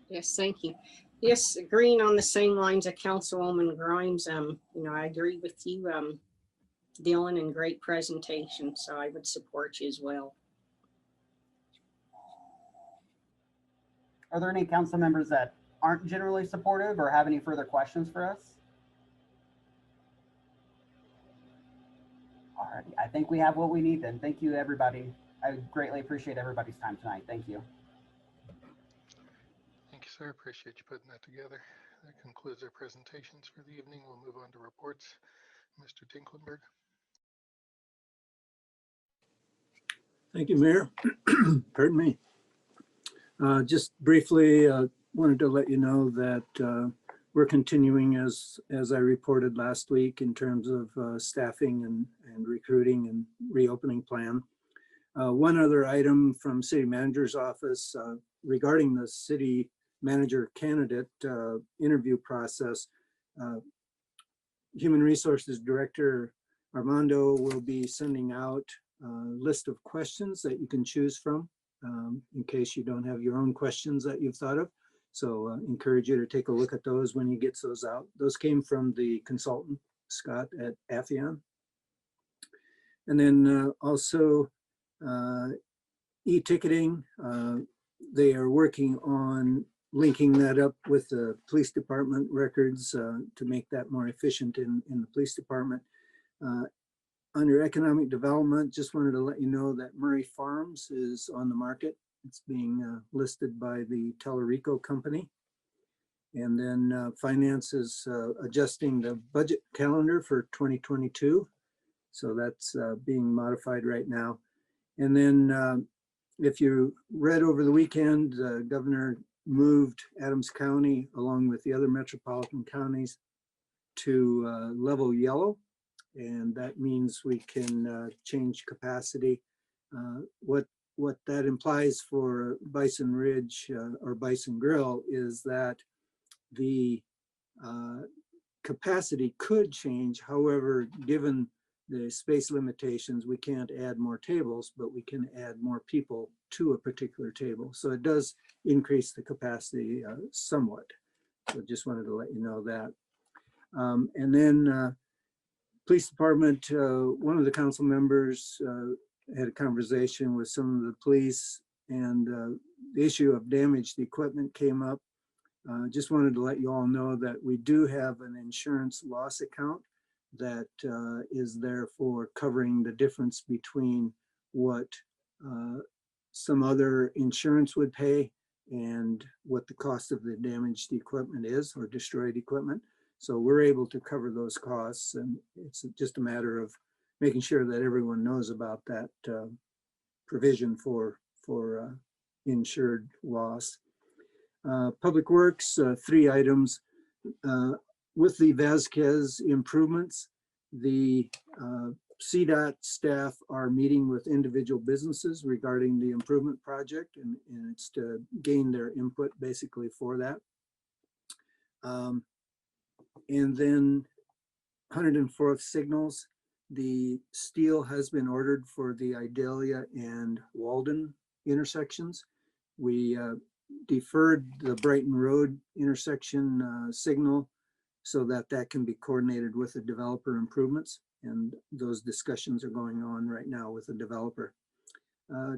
Yes, thank you. Yes, agreeing on the same lines of Councilwoman Grimes. You know, I agree with you, Dylan, and great presentation. So I would support you as well.
Are there any council members that aren't generally supportive or have any further questions for us? All righty, I think we have what we need then. Thank you, everybody. I greatly appreciate everybody's time tonight. Thank you.
Thank you, sir. Appreciate you putting that together. That concludes our presentations for the evening. We'll move on to reports. Mr. Tinklenberg.
Thank you, Mayor. Pardon me. Just briefly, wanted to let you know that we're continuing as I reported last week in terms of staffing and recruiting and reopening plan. One other item from City Manager's office regarding the city manager candidate interview process. Human Resources Director Armando will be sending out a list of questions that you can choose from in case you don't have your own questions that you've thought of. So encourage you to take a look at those when he gets those out. Those came from the consultant, Scott at Affion. And then also e-ticketing. they are working on linking that up with the police department records to make that more efficient in the police department. Under economic development, just wanted to let you know that Murray Farms is on the market. It's being listed by the Tellurico company. And then finance is adjusting the budget calendar for 2022. So that's being modified right now. And then if you read over the weekend, the governor moved Adams County along with the other metropolitan counties to level yellow. And that means we can change capacity. What that implies for Bison Ridge or Bison Grill is that the capacity could change. However, given the space limitations, we can't add more tables, but we can add more people to a particular table. So it does increase the capacity somewhat. So just wanted to let you know that. And then police department, one of the council members had a conversation with some of the police, and the issue of damaged equipment came up. Just wanted to let you all know that we do have an insurance loss account that is there for covering the difference between what some other insurance would pay and what the cost of the damaged equipment is, or destroyed equipment. So we're able to cover those costs, and it's just a matter of making sure that everyone knows about that provision for insured loss. Public Works, 3 items. With the Vasquez improvements, the CDOT staff are meeting with individual businesses regarding the improvement project, and it's to gain their input basically for that. And then 104th Signals, the steel has been ordered for the Idalia and Walden intersections. We deferred the Brighton Road intersection signal so that that can be coordinated with the developer improvements. And those discussions are going on right now with the developer.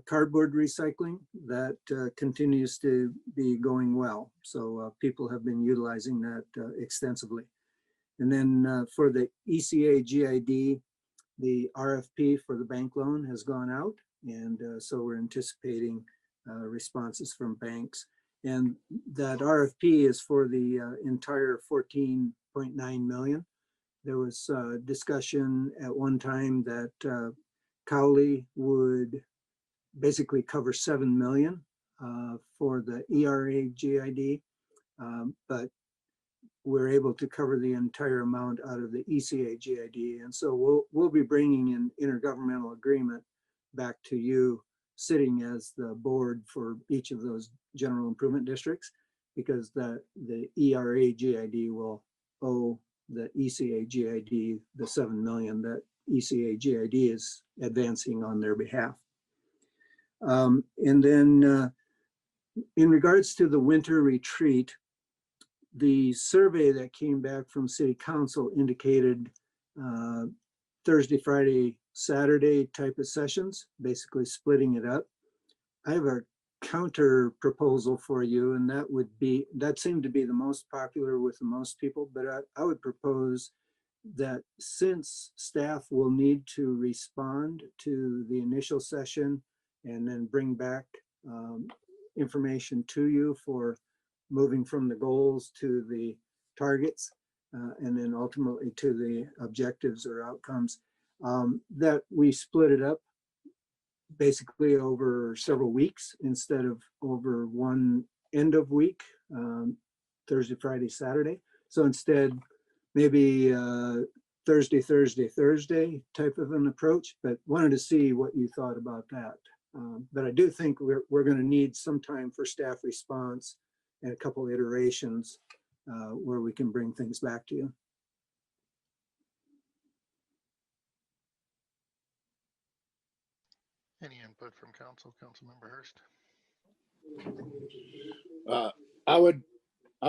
Cardboard recycling, that continues to be going well. So people have been utilizing that extensively. And then for the ECA GID, the RFP for the bank loan has gone out. And so we're anticipating responses from banks. And that RFP is for the entire 14.9 million. There was discussion at one time that Cowley would basically cover 7 million for the ERA GID, but we're able to cover the entire amount out of the ECA GID. And so we'll be bringing an intergovernmental agreement back to you, sitting as the board for each of those general improvement districts, because the ERA GID will owe the ECA GID the 7 million that ECA GID is advancing on their behalf. And then in regards to the winter retreat, the survey that came back from City Council indicated Thursday, Friday, Saturday type of sessions, basically splitting it up. I have a counter proposal for you, and that seemed to be the most popular with the most people, but I would propose that since staff will need to respond to the initial session and then bring back information to you for moving from the goals to the targets, and then ultimately to the objectives or outcomes, that we split it up basically over several weeks instead of over one end of week, Thursday, Friday, Saturday. So instead, maybe Thursday, Thursday, Thursday type of an approach, but wanted to see what you thought about that. But I do think we're going to need some time for staff response and a couple iterations where we can bring things back to you.
Any input from Councilmember Hurst?
I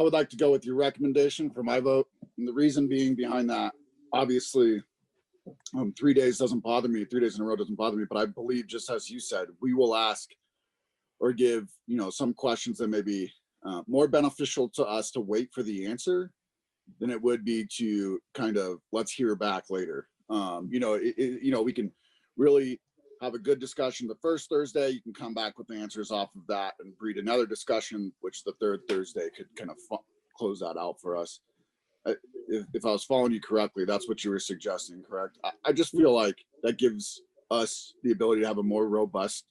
would like to go with your recommendation for my vote. And the reason being behind that, obviously, 3 days doesn't bother me. 3 days in a row doesn't bother me. But I believe, just as you said, we will ask or give, some questions that may be more beneficial to us to wait for the answer than it would be to kind of let's hear back later. We can really have a good discussion the first Thursday. You can come back with the answers off of that and breed another discussion, which the third Thursday could kind of close that out for us. If I was following you correctly, that's what you were suggesting, correct? I just feel like that gives us the ability to have a more robust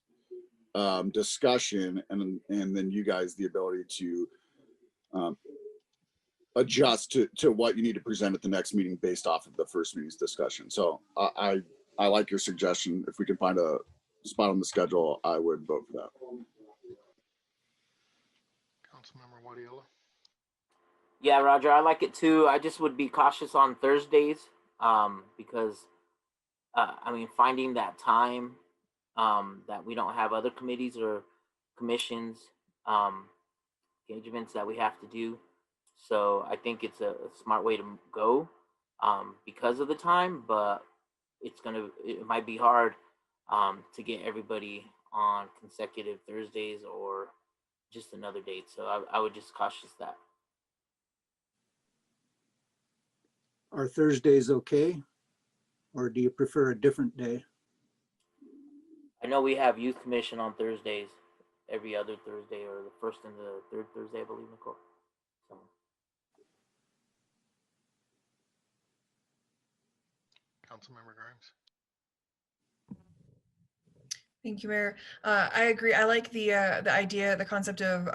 discussion, and then you guys the ability to adjust to what you need to present at the next meeting based off of the first meeting's discussion. So I like your suggestion. If we can find a spot on the schedule, I would vote for that.
Councilmember Guardiola.
Yeah, Roger, I like it too. I just would be cautious on Thursdays because, finding that time that we don't have other committees or commissions, engagements that we have to do. So I think it's a smart way to go because of the time, but it might be hard to get everybody on consecutive Thursdays or just another date. So I would just cautious that.
Are Thursdays okay? Or do you prefer a different day?
I know we have youth commission on Thursdays, every other Thursday, or the first and the third Thursday, I believe, Nicole. So.
Councilmember Grimes.
Thank you, Mayor. I agree. I like the idea, the concept of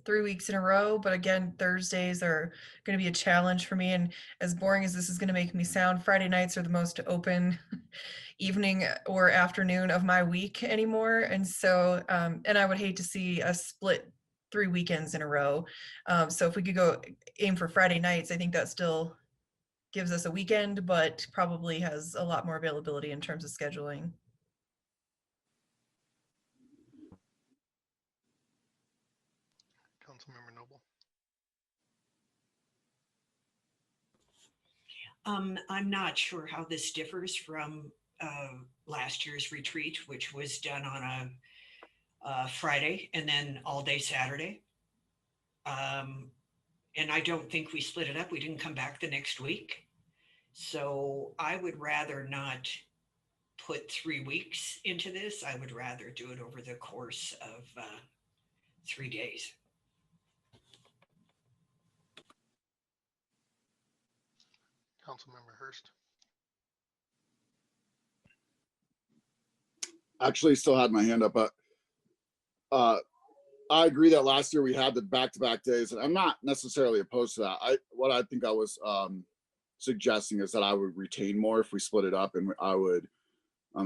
3 weeks in a row, but again, Thursdays are going to be a challenge for me. And as boring as this is going to make me sound, Friday nights are the most open evening or afternoon of my week anymore. And so, and I would hate to see us split 3 weekends in a row. So if we could aim for Friday nights, I think that still gives us a weekend, but probably has a lot more availability in terms of scheduling.
Councilmember Noble.
I'm not sure how this differs from last year's retreat, which was done on a Friday and then all day Saturday. And I don't think we split it up. We didn't come back the next week. So I would rather not put 3 weeks into this. I would rather do it over the course of 3 days.
Councilmember Hurst.
Actually still had my hand up, but I agree that last year we had the back-to-back days, and I'm not necessarily opposed to that. What I think I was suggesting is that I would retain more if we split it up, and I would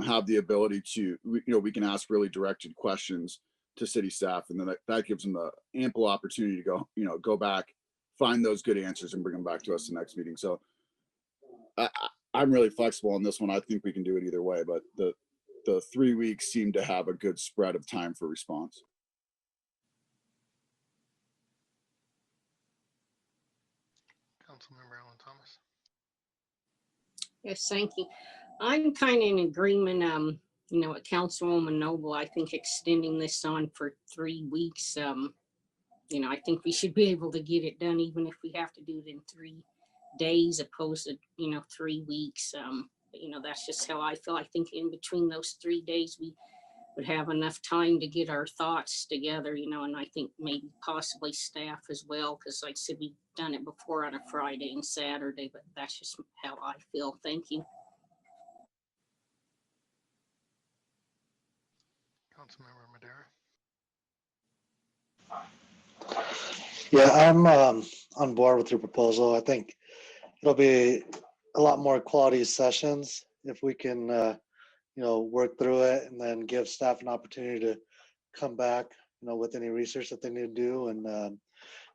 have the ability to, we can ask really directed questions to city staff, and then that gives them the ample opportunity to go back, find those good answers, and bring them back to us the next meeting. So I'm really flexible on this one. I think we can do it either way, but the 3 weeks seem to have a good spread of time for response.
Councilmember Alan Thomas.
Yes, thank you. I'm kind of in agreement, with Councilwoman Noble. I think extending this on for 3 weeks, I think we should be able to get it done, even if we have to do it in 3 days opposed to, 3 weeks. But, that's just how I feel. I think in between those 3 days, we would have enough time to get our thoughts together, and I think maybe possibly staff as well, because like I said, we've done it before on a Friday and Saturday, but that's just how I feel. Thank you.
Councilmember Madera.
Yeah, I'm on board with your proposal. I think it'll be a lot more quality sessions if we can, work through it and then give staff an opportunity to come back, with any research that they need to do. And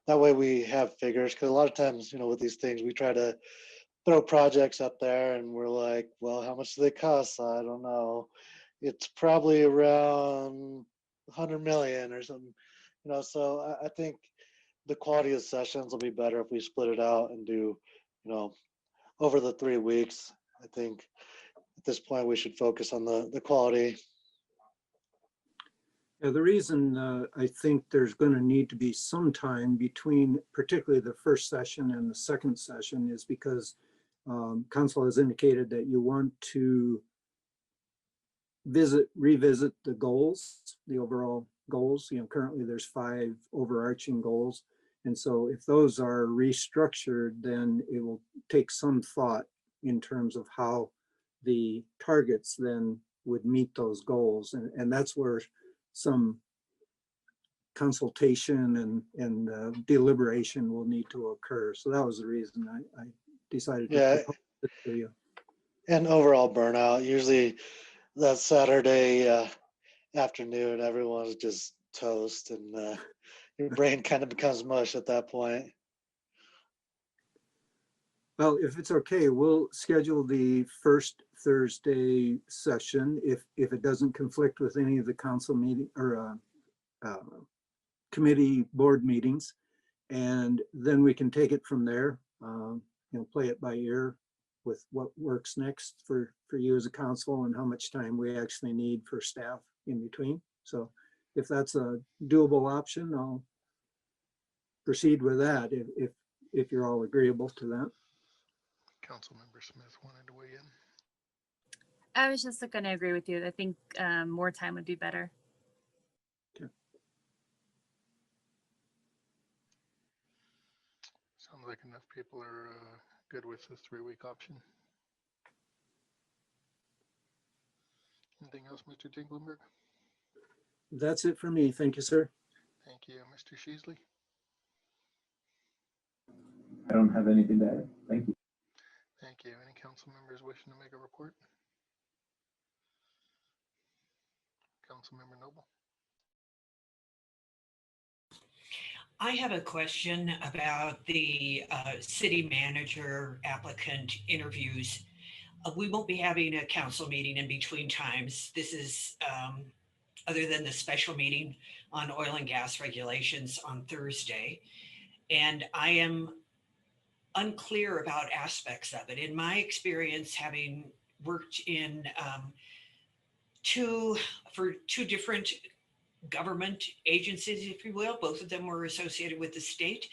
that way we have figures, because a lot of times, with these things, we try to throw projects up there and we're like, well, how much do they cost? I don't know. It's probably around 100 million or something, so I think the quality of sessions will be better if we split it out and do, over the 3 weeks. I think at this point we should focus on the quality.
Yeah, the reason I think there's going to need to be some time between particularly the first session and the second session is because council has indicated that you want to revisit the goals, the overall goals. You know, currently there's 5 overarching goals. And so if those are restructured, then it will take some thought in terms of how the targets then would meet those goals. And that's where some consultation and deliberation will need to occur. So that was the reason I decided to propose it to you.
And overall burnout, usually that Saturday afternoon, everyone's just toast and your brain kind of becomes mush at that point.
Well, if it's okay, we'll schedule the first Thursday session if it doesn't conflict with any of the council meeting or committee board meetings. And then we can take it from there, you know, play it by ear with what works next for you as a council and how much time we actually need for staff in between. So if that's a doable option, I'll proceed with that if you're all agreeable to that.
Councilmember Smith wanted to weigh in.
I was just going to agree with you. I think more time would be better.
Okay.
Sounds like enough people are good with the 3-week option. Anything else, Mr. Tinklenberg?
That's it for me. Thank you, sir.
Thank you. Mr. Sheasley?
I don't have anything to add. Thank you.
Thank you. Any council members wishing to make a report? Councilmember Noble?
I have a question about the city manager applicant interviews. We won't be having a council meeting in between times. This is other than the special meeting on oil and gas regulations on Thursday. And I am unclear about aspects of it. In my experience, having worked in two different government agencies, if you will, both of them were associated with the state.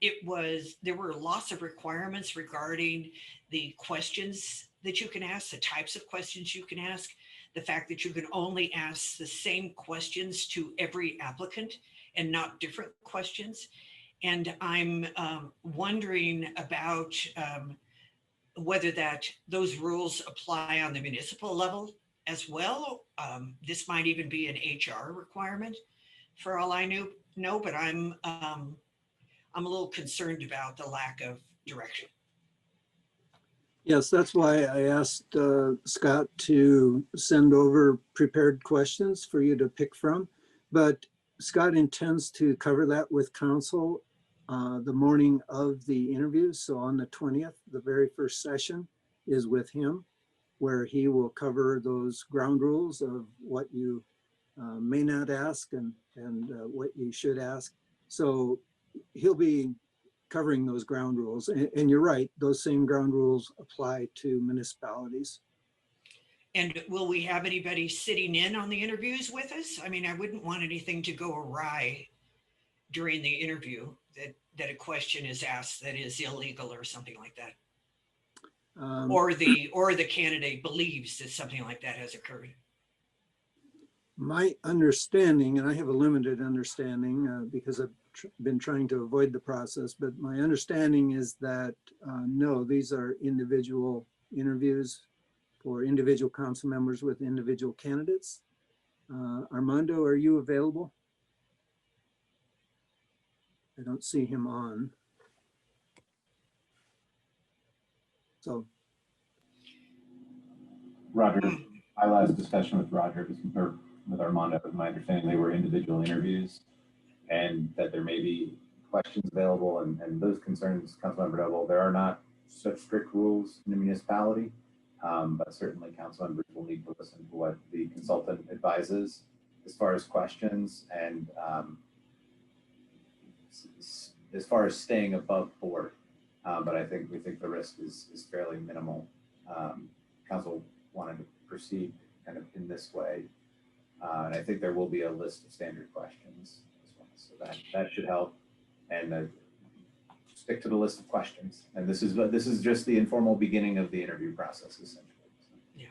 There were lots of requirements regarding the questions that you can ask, the types of questions you can ask, the fact that you can only ask the same questions to every applicant and not different questions. And I'm wondering about whether those rules apply on the municipal level as well. This might even be an HR requirement for all I know, but I'm a little concerned about the lack of direction.
Yes, that's why I asked Scott to send over prepared questions for you to pick from. But Scott intends to cover that with council the morning of the interview. So on the 20th, the very first session is with him, where he will cover those ground rules of what you may not ask and what you should ask. So he'll be covering those ground rules. And you're right, those same ground rules apply to municipalities.
And will we have anybody sitting in on the interviews with us? I mean, I wouldn't want anything to go awry during the interview, that a question is asked that is illegal or something like that. Or the candidate believes that something like that has occurred.
My understanding, and I have a limited understanding because I've been trying to avoid the process, but my understanding is that no, these are individual interviews for individual council members with individual candidates. Armando, are you available? I don't see him on. So.
Roger, my last discussion with Roger or with Armando, with my understanding they were individual interviews and that there may be questions available and those concerns, Councilmember Noble, there are not such strict rules in the municipality, but certainly council members will need to listen to what the consultant advises as far as questions and as far as staying above board. But we think the risk is fairly minimal. Council wanted to proceed kind of in this way. And I think there will be a list of standard questions as well. So that should help. And stick to the list of questions. And this is just the informal beginning of the interview process, essentially.
Yeah,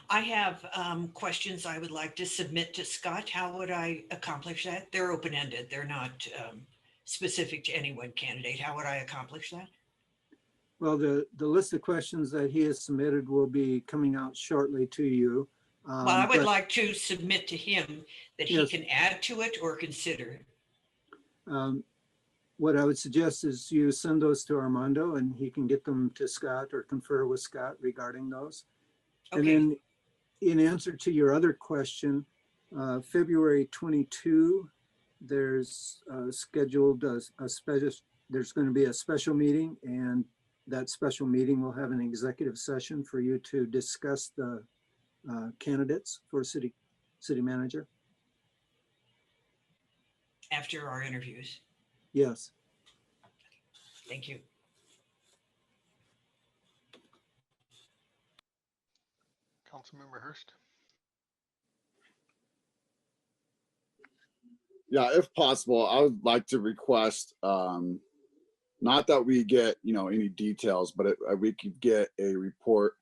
I have questions I would like to submit to Scott. How would I accomplish that? They're open-ended. They're not specific to any one candidate. How would I accomplish that?
Well, the list of questions that he has submitted will be coming out shortly to you.
Well, I would
But,
like to submit to him that
Yes.
he can add to it or consider.
what I would suggest is you send those to Armando and he can get them to Scott or confer with Scott regarding those. And
Okay.
then in answer to your other question, February 22, there's scheduled a special, there's going to be a special meeting, and that special meeting will have an executive session for you to discuss the candidates for city manager.
After our interviews.
Yes.
Thank you.
Councilmember Hurst.
Yeah, if possible, I would like to request, not that we get, any details, but we could get a report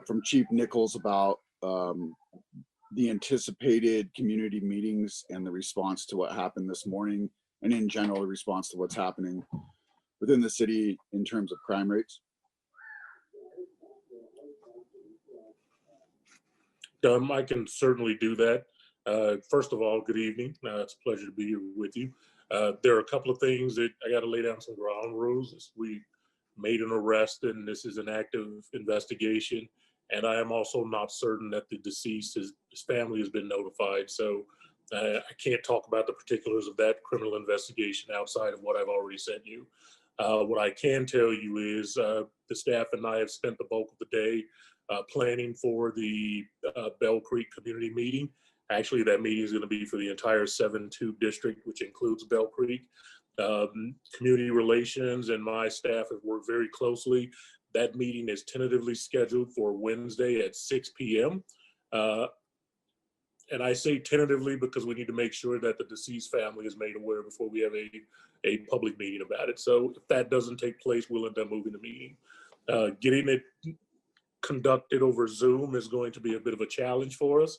from Chief Nichols about the anticipated community meetings and the response to what happened this morning, and in general, the response to what's happening within the city in terms of crime rates.
I can certainly do that. First of all, good evening. It's a pleasure to be here with you. There are a couple of things that I got to lay down some ground rules. We made an arrest and this is an active investigation. And I am also not certain that the deceased, his family has been notified. So I can't talk about the particulars of that criminal investigation outside of what I've already sent you. What I can tell you is the staff and I have spent the bulk of the day planning for the Bell Creek community meeting. Actually, that meeting is going to be for the entire 7-2 district, which includes Bell Creek. Community relations and my staff have worked very closely. That meeting is tentatively scheduled for Wednesday at 6 p.m. And I say tentatively because we need to make sure that the deceased family is made aware before we have a public meeting about it. So if that doesn't take place, we'll end up moving the meeting. Getting it conducted over Zoom is going to be a bit of a challenge for us.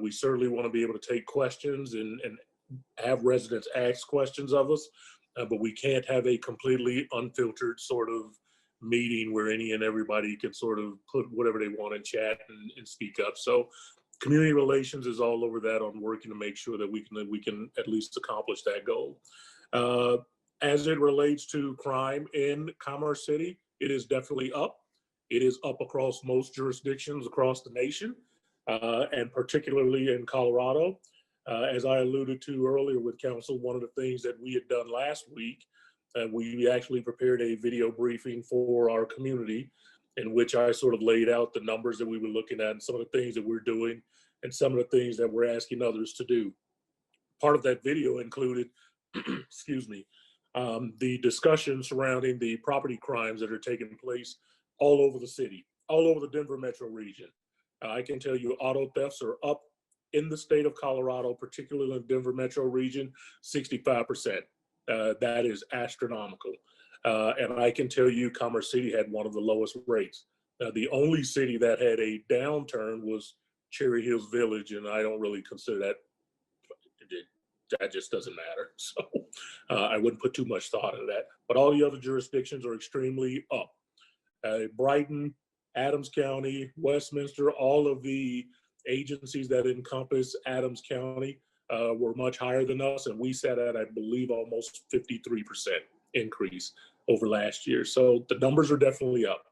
We certainly want to be able to take questions and have residents ask questions of us, but we can't have a completely unfiltered sort of meeting where any and everybody can sort of put whatever they want in chat and speak up. So community relations is all over that on working to make sure that we can at least accomplish that goal. As it relates to crime in Commerce City, it is definitely up. It is up across most jurisdictions across the nation, and particularly in Colorado. As I alluded to earlier with council, one of the things that we had done last week, we actually prepared a video briefing for our community in which I sort of laid out the numbers that we were looking at and some of the things that we're doing and some of the things that we're asking others to do. Part of that video included, excuse me, the discussion surrounding the property crimes that are taking place all over the city, all over the Denver metro region. I can tell you auto thefts are up in the state of Colorado, particularly in the Denver metro region, 65%. That is astronomical. And I can tell you Commerce City had one of the lowest rates. The only city that had a downturn was Cherry Hills Village, and I don't really consider that, that just doesn't matter. So I wouldn't put too much thought into that. But all the other jurisdictions are extremely up. Brighton, Adams County, Westminster, all of the agencies that encompass Adams County were much higher than us, and we sat at, I believe, almost 53% increase over last year. So the numbers are definitely up.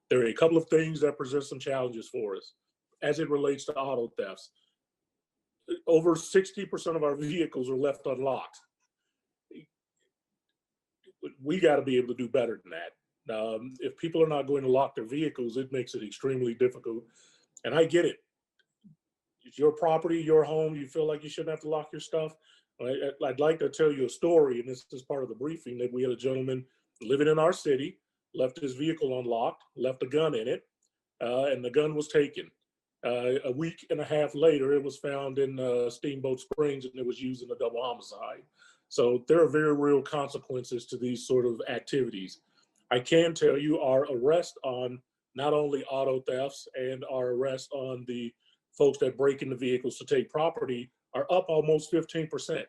There are a couple of things that present some challenges for us as it relates to auto thefts. Over 60% of our vehicles are left unlocked. We got to be able to do better than that. If people are not going to lock their vehicles, it makes it extremely difficult. And I get it. It's your property, your home. You feel like you shouldn't have to lock your stuff. I'd like to tell you a story, and this is part of the briefing, that we had a gentleman living in our city, left his vehicle unlocked, left a gun in it, and the gun was taken. A week and a half later, it was found in Steamboat Springs, and it was used in a double homicide. So there are very real consequences to these sort of activities. I can tell you our arrest on not only auto thefts and our arrest on the folks that break into vehicles to take property are up almost 15%.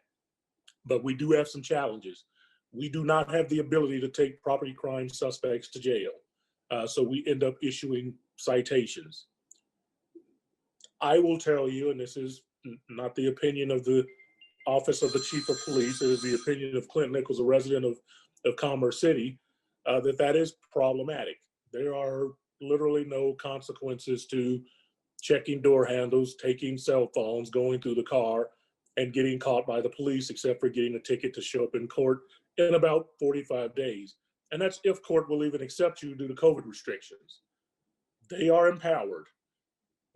But we do have some challenges. We do not have the ability to take property crime suspects to jail. So we end up issuing citations. I will tell you, and this is not the opinion of the Office of the Chief of Police, it is the opinion of Clint Nichols, a resident of Commerce City, that is problematic. There are literally no consequences to checking door handles, taking cell phones, going through the car, and getting caught by the police, except for getting a ticket to show up in court in about 45 days. And that's if court will even accept you due to COVID restrictions. They are empowered.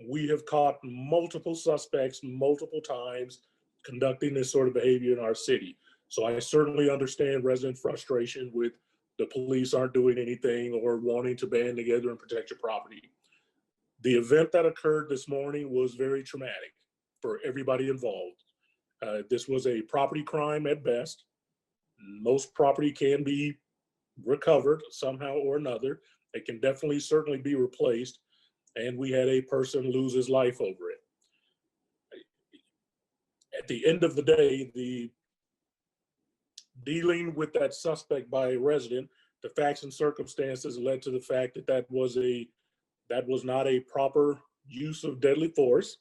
We have caught multiple suspects multiple times conducting this sort of behavior in our city. So I certainly understand resident frustration with the police aren't doing anything or wanting to band together and protect your property. The event that occurred this morning was very traumatic for everybody involved. This was a property crime at best. Most property can be recovered somehow or another. It can definitely, certainly be replaced. And we had a person lose his life over it. At the end of the day, the dealing with that suspect by a resident, the facts and circumstances led to the fact that that was not a proper use of deadly force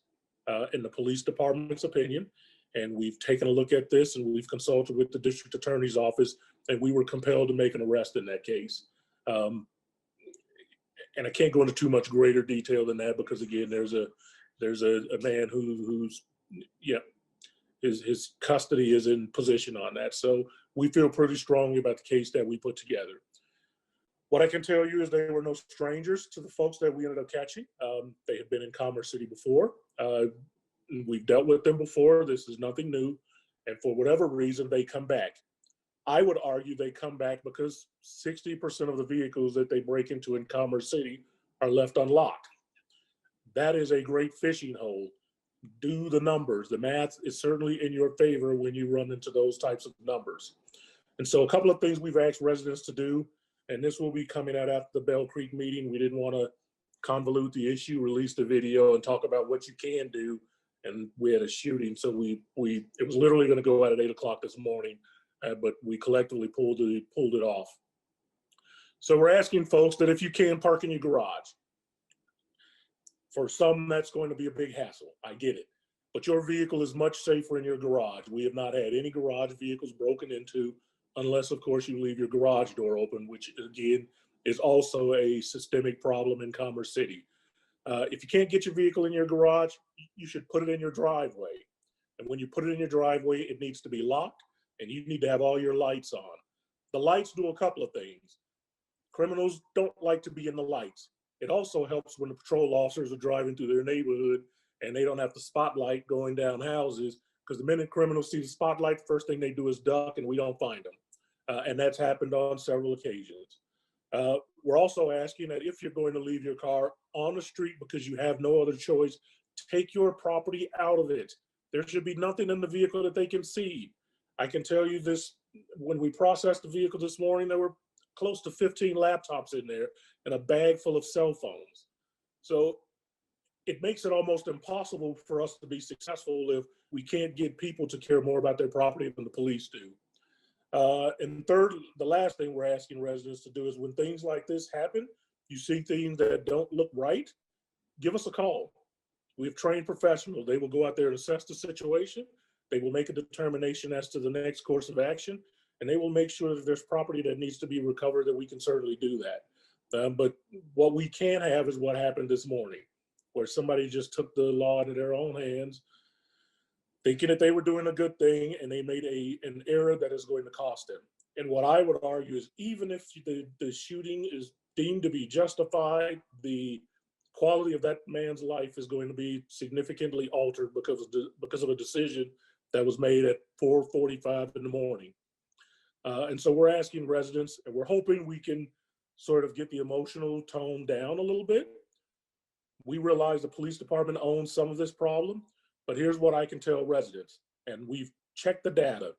in the police department's opinion. And we've taken a look at this and we've consulted with the district attorney's office, and we were compelled to make an arrest in that case. And I can't go into too much greater detail than that because again, there's a man who's his custody is in position on that. So we feel pretty strongly about the case that we put together. What I can tell you is they were no strangers to the folks that we ended up catching. They have been in Commerce City before. We've dealt with them before. This is nothing new. And for whatever reason, they come back. I would argue they come back because 60% of the vehicles that they break into in Commerce City are left unlocked. That is a great fishing hole. Do the numbers. The math is certainly in your favor when you run into those types of numbers. And so a couple of things we've asked residents to do, and this will be coming out after the Bell Creek meeting. We didn't want to convolute the issue, release the video and talk about what you can do. And we had a shooting. So it was literally going to go out at 8 o'clock this morning. But we collectively pulled it off. So we're asking folks that if you can, park in your garage. For some, that's going to be a big hassle. I get it. But your vehicle is much safer in your garage. We have not had any garage vehicles broken into, unless, of course, you leave your garage door open, which, again, is also a systemic problem in Commerce City. If you can't get your vehicle in your garage, you should put it in your driveway. And when you put it in your driveway, it needs to be locked. And you need to have all your lights on. The lights do a couple of things. Criminals don't like to be in the lights. It also helps when the patrol officers are driving through their neighborhood and they don't have the spotlight going down houses, because the minute criminals see the spotlight, the first thing they do is duck and we don't find them. And that's happened on several occasions. We're also asking that if you're going to leave your car on the street because you have no other choice, take your property out of it. There should be nothing in the vehicle that they can see. I can tell you this, when we processed the vehicle this morning, there were close to 15 laptops in there and a bag full of cell phones. So it makes it almost impossible for us to be successful if we can't get people to care more about their property than the police do. And third, the last thing we're asking residents to do is when things like this happen, you see things that don't look right, give us a call. We have trained professionals. They will go out there and assess the situation. They will make a determination as to the next course of action, and they will make sure that there's property that needs to be recovered, that we can certainly do that. But what we can't have is what happened this morning, where somebody just took the law into their own hands, thinking that they were doing a good thing, and they made an error that is going to cost them. And what I would argue is even if the shooting is deemed to be justified, the quality of that man's life is going to be significantly altered because of a decision that was made at 4:45 in the morning. And so we're asking residents, and we're hoping we can sort of get the emotional tone down a little bit. we realize the police department owns some of this problem, but here's what I can tell residents, and we've checked the data.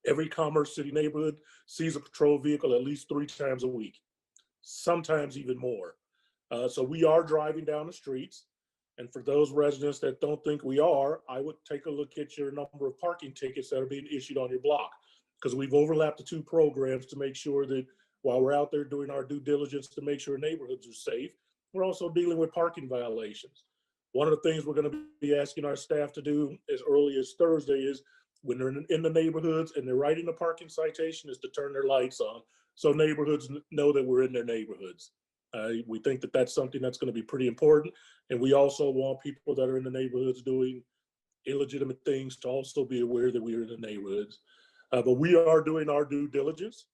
Every Commerce City neighborhood sees a patrol vehicle at least 3 times a week, sometimes even more. So we are driving down the streets. And for those residents that don't think we are, I would take a look at your number of parking tickets that are being issued on your block, because we've overlapped the 2 programs to make sure that while we're out there doing our due diligence to make sure neighborhoods are safe, we're also dealing with parking violations. One of the things we're going to be asking our staff to do as early as Thursday is when they're in the neighborhoods and they're writing a parking citation is to turn their lights on so neighborhoods know that we're in their neighborhoods. We think that that's something that's going to be pretty important. And we also want people that are in the neighborhoods doing illegitimate things to also be aware that we're in the neighborhoods. But we are doing our due diligence.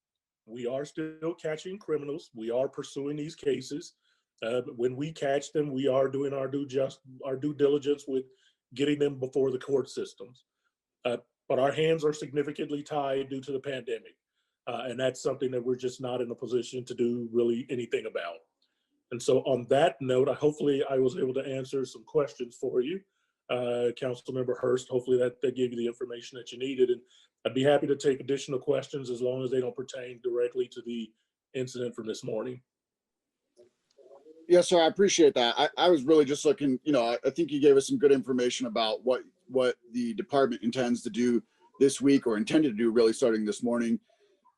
We are still catching criminals. We are pursuing these cases. When we catch them, we are doing our due diligence with getting them before the court systems. But our hands are significantly tied due to the pandemic. And that's something that we're just not in a position to do really anything about. And so on that note, hopefully I was able to answer some questions for you, Councilmember Hurst. Hopefully that gave you the information that you needed. And I'd be happy to take additional questions as long as they don't pertain directly to the incident from this morning.
Yes, sir. I appreciate that. I was really just looking, I think you gave us some good information about what the department intends to do this week or intended to do really starting this morning.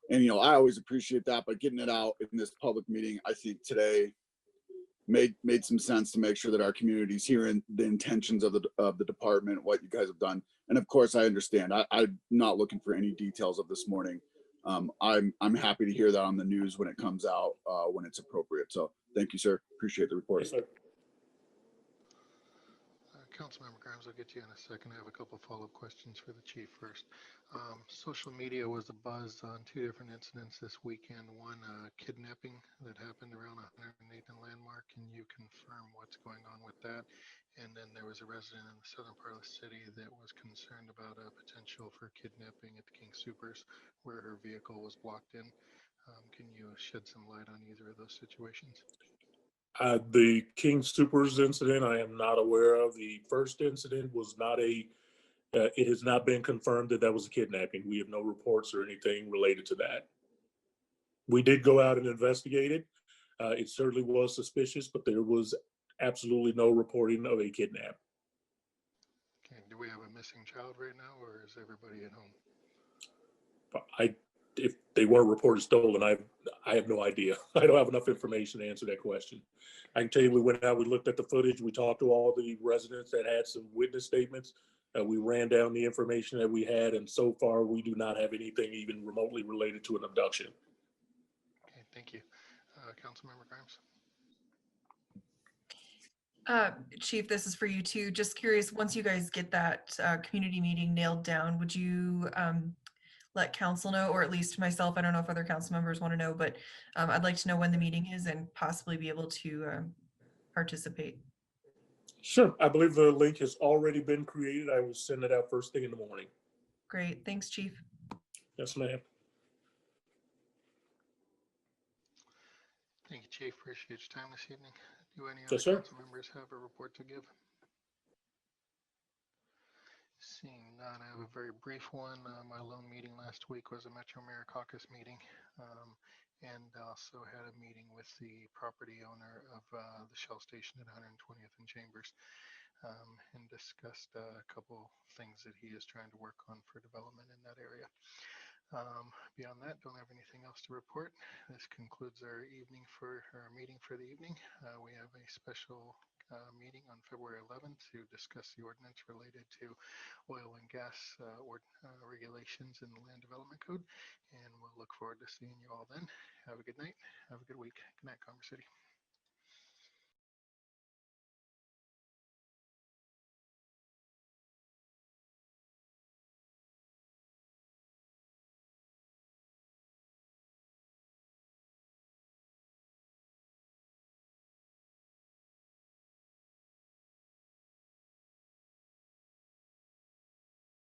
And, I always appreciate that, but getting it out in this public meeting, I think today made some sense to make sure that our community's hearing the intentions of the department, what you guys have done. And of course, I understand. I'm not looking for any details of this morning. I'm happy to hear that on the news when it comes out, when it's appropriate. So thank you, sir. Appreciate the report.
Yes, sir.
Councilmember Grimes, I'll get to you in a second. I have a couple follow-up questions for the chief first. Social media was abuzz on 2 different incidents this weekend. One, kidnapping that happened around 108th and Landmark. Can you confirm what's going on with that? And then there was a resident in the southern part of the city that was concerned about a potential for kidnapping at the King Soopers, where her vehicle was blocked in. Can you shed some light on either of those situations?
The King Soopers incident, I am not aware of. The first incident was not it has not been confirmed that was a kidnapping. We have no reports or anything related to that. We did go out and investigate it. It certainly was suspicious, but there was absolutely no reporting of a kidnap.
Okay, do we have a missing child right now, or is everybody at home?
If they weren't reported stolen, I have no idea. I don't have enough information to answer that question. I can tell you we went out, we looked at the footage, we talked to all the residents that had some witness statements. We ran down the information that we had, and so far we do not have anything even remotely related to an abduction.
Okay, thank you. Councilmember Grimes.
Chief, this is for you too. Just curious, once you guys get that community meeting nailed down, would you let council know, or at least myself? I don't know if other council members want to know, but I'd like to know when the meeting is and possibly be able to participate.
Sure. I believe the link has already been created. I will send it out first thing in the morning.
Great. Thanks, Chief.
Yes, ma'am.
Thank you, Chief. Appreciate your time this evening. Do any
Yes,
other
sir.
council members have a report to give? Seeing none, I have a very brief one. My lone meeting last week was a Metro Mayor Caucus meeting, and also had a meeting with the property owner of the Shell station at 120th and Chambers, and discussed a couple things that he is trying to work on for development in that area. Beyond that, don't have anything else to report. This concludes our meeting for the evening. We have a special meeting on February 11th to discuss the ordinance related to oil and gas regulations in the Land Development Code, and we'll look forward to seeing you all then. Have a good night. Have a good week. Good night, Commerce City.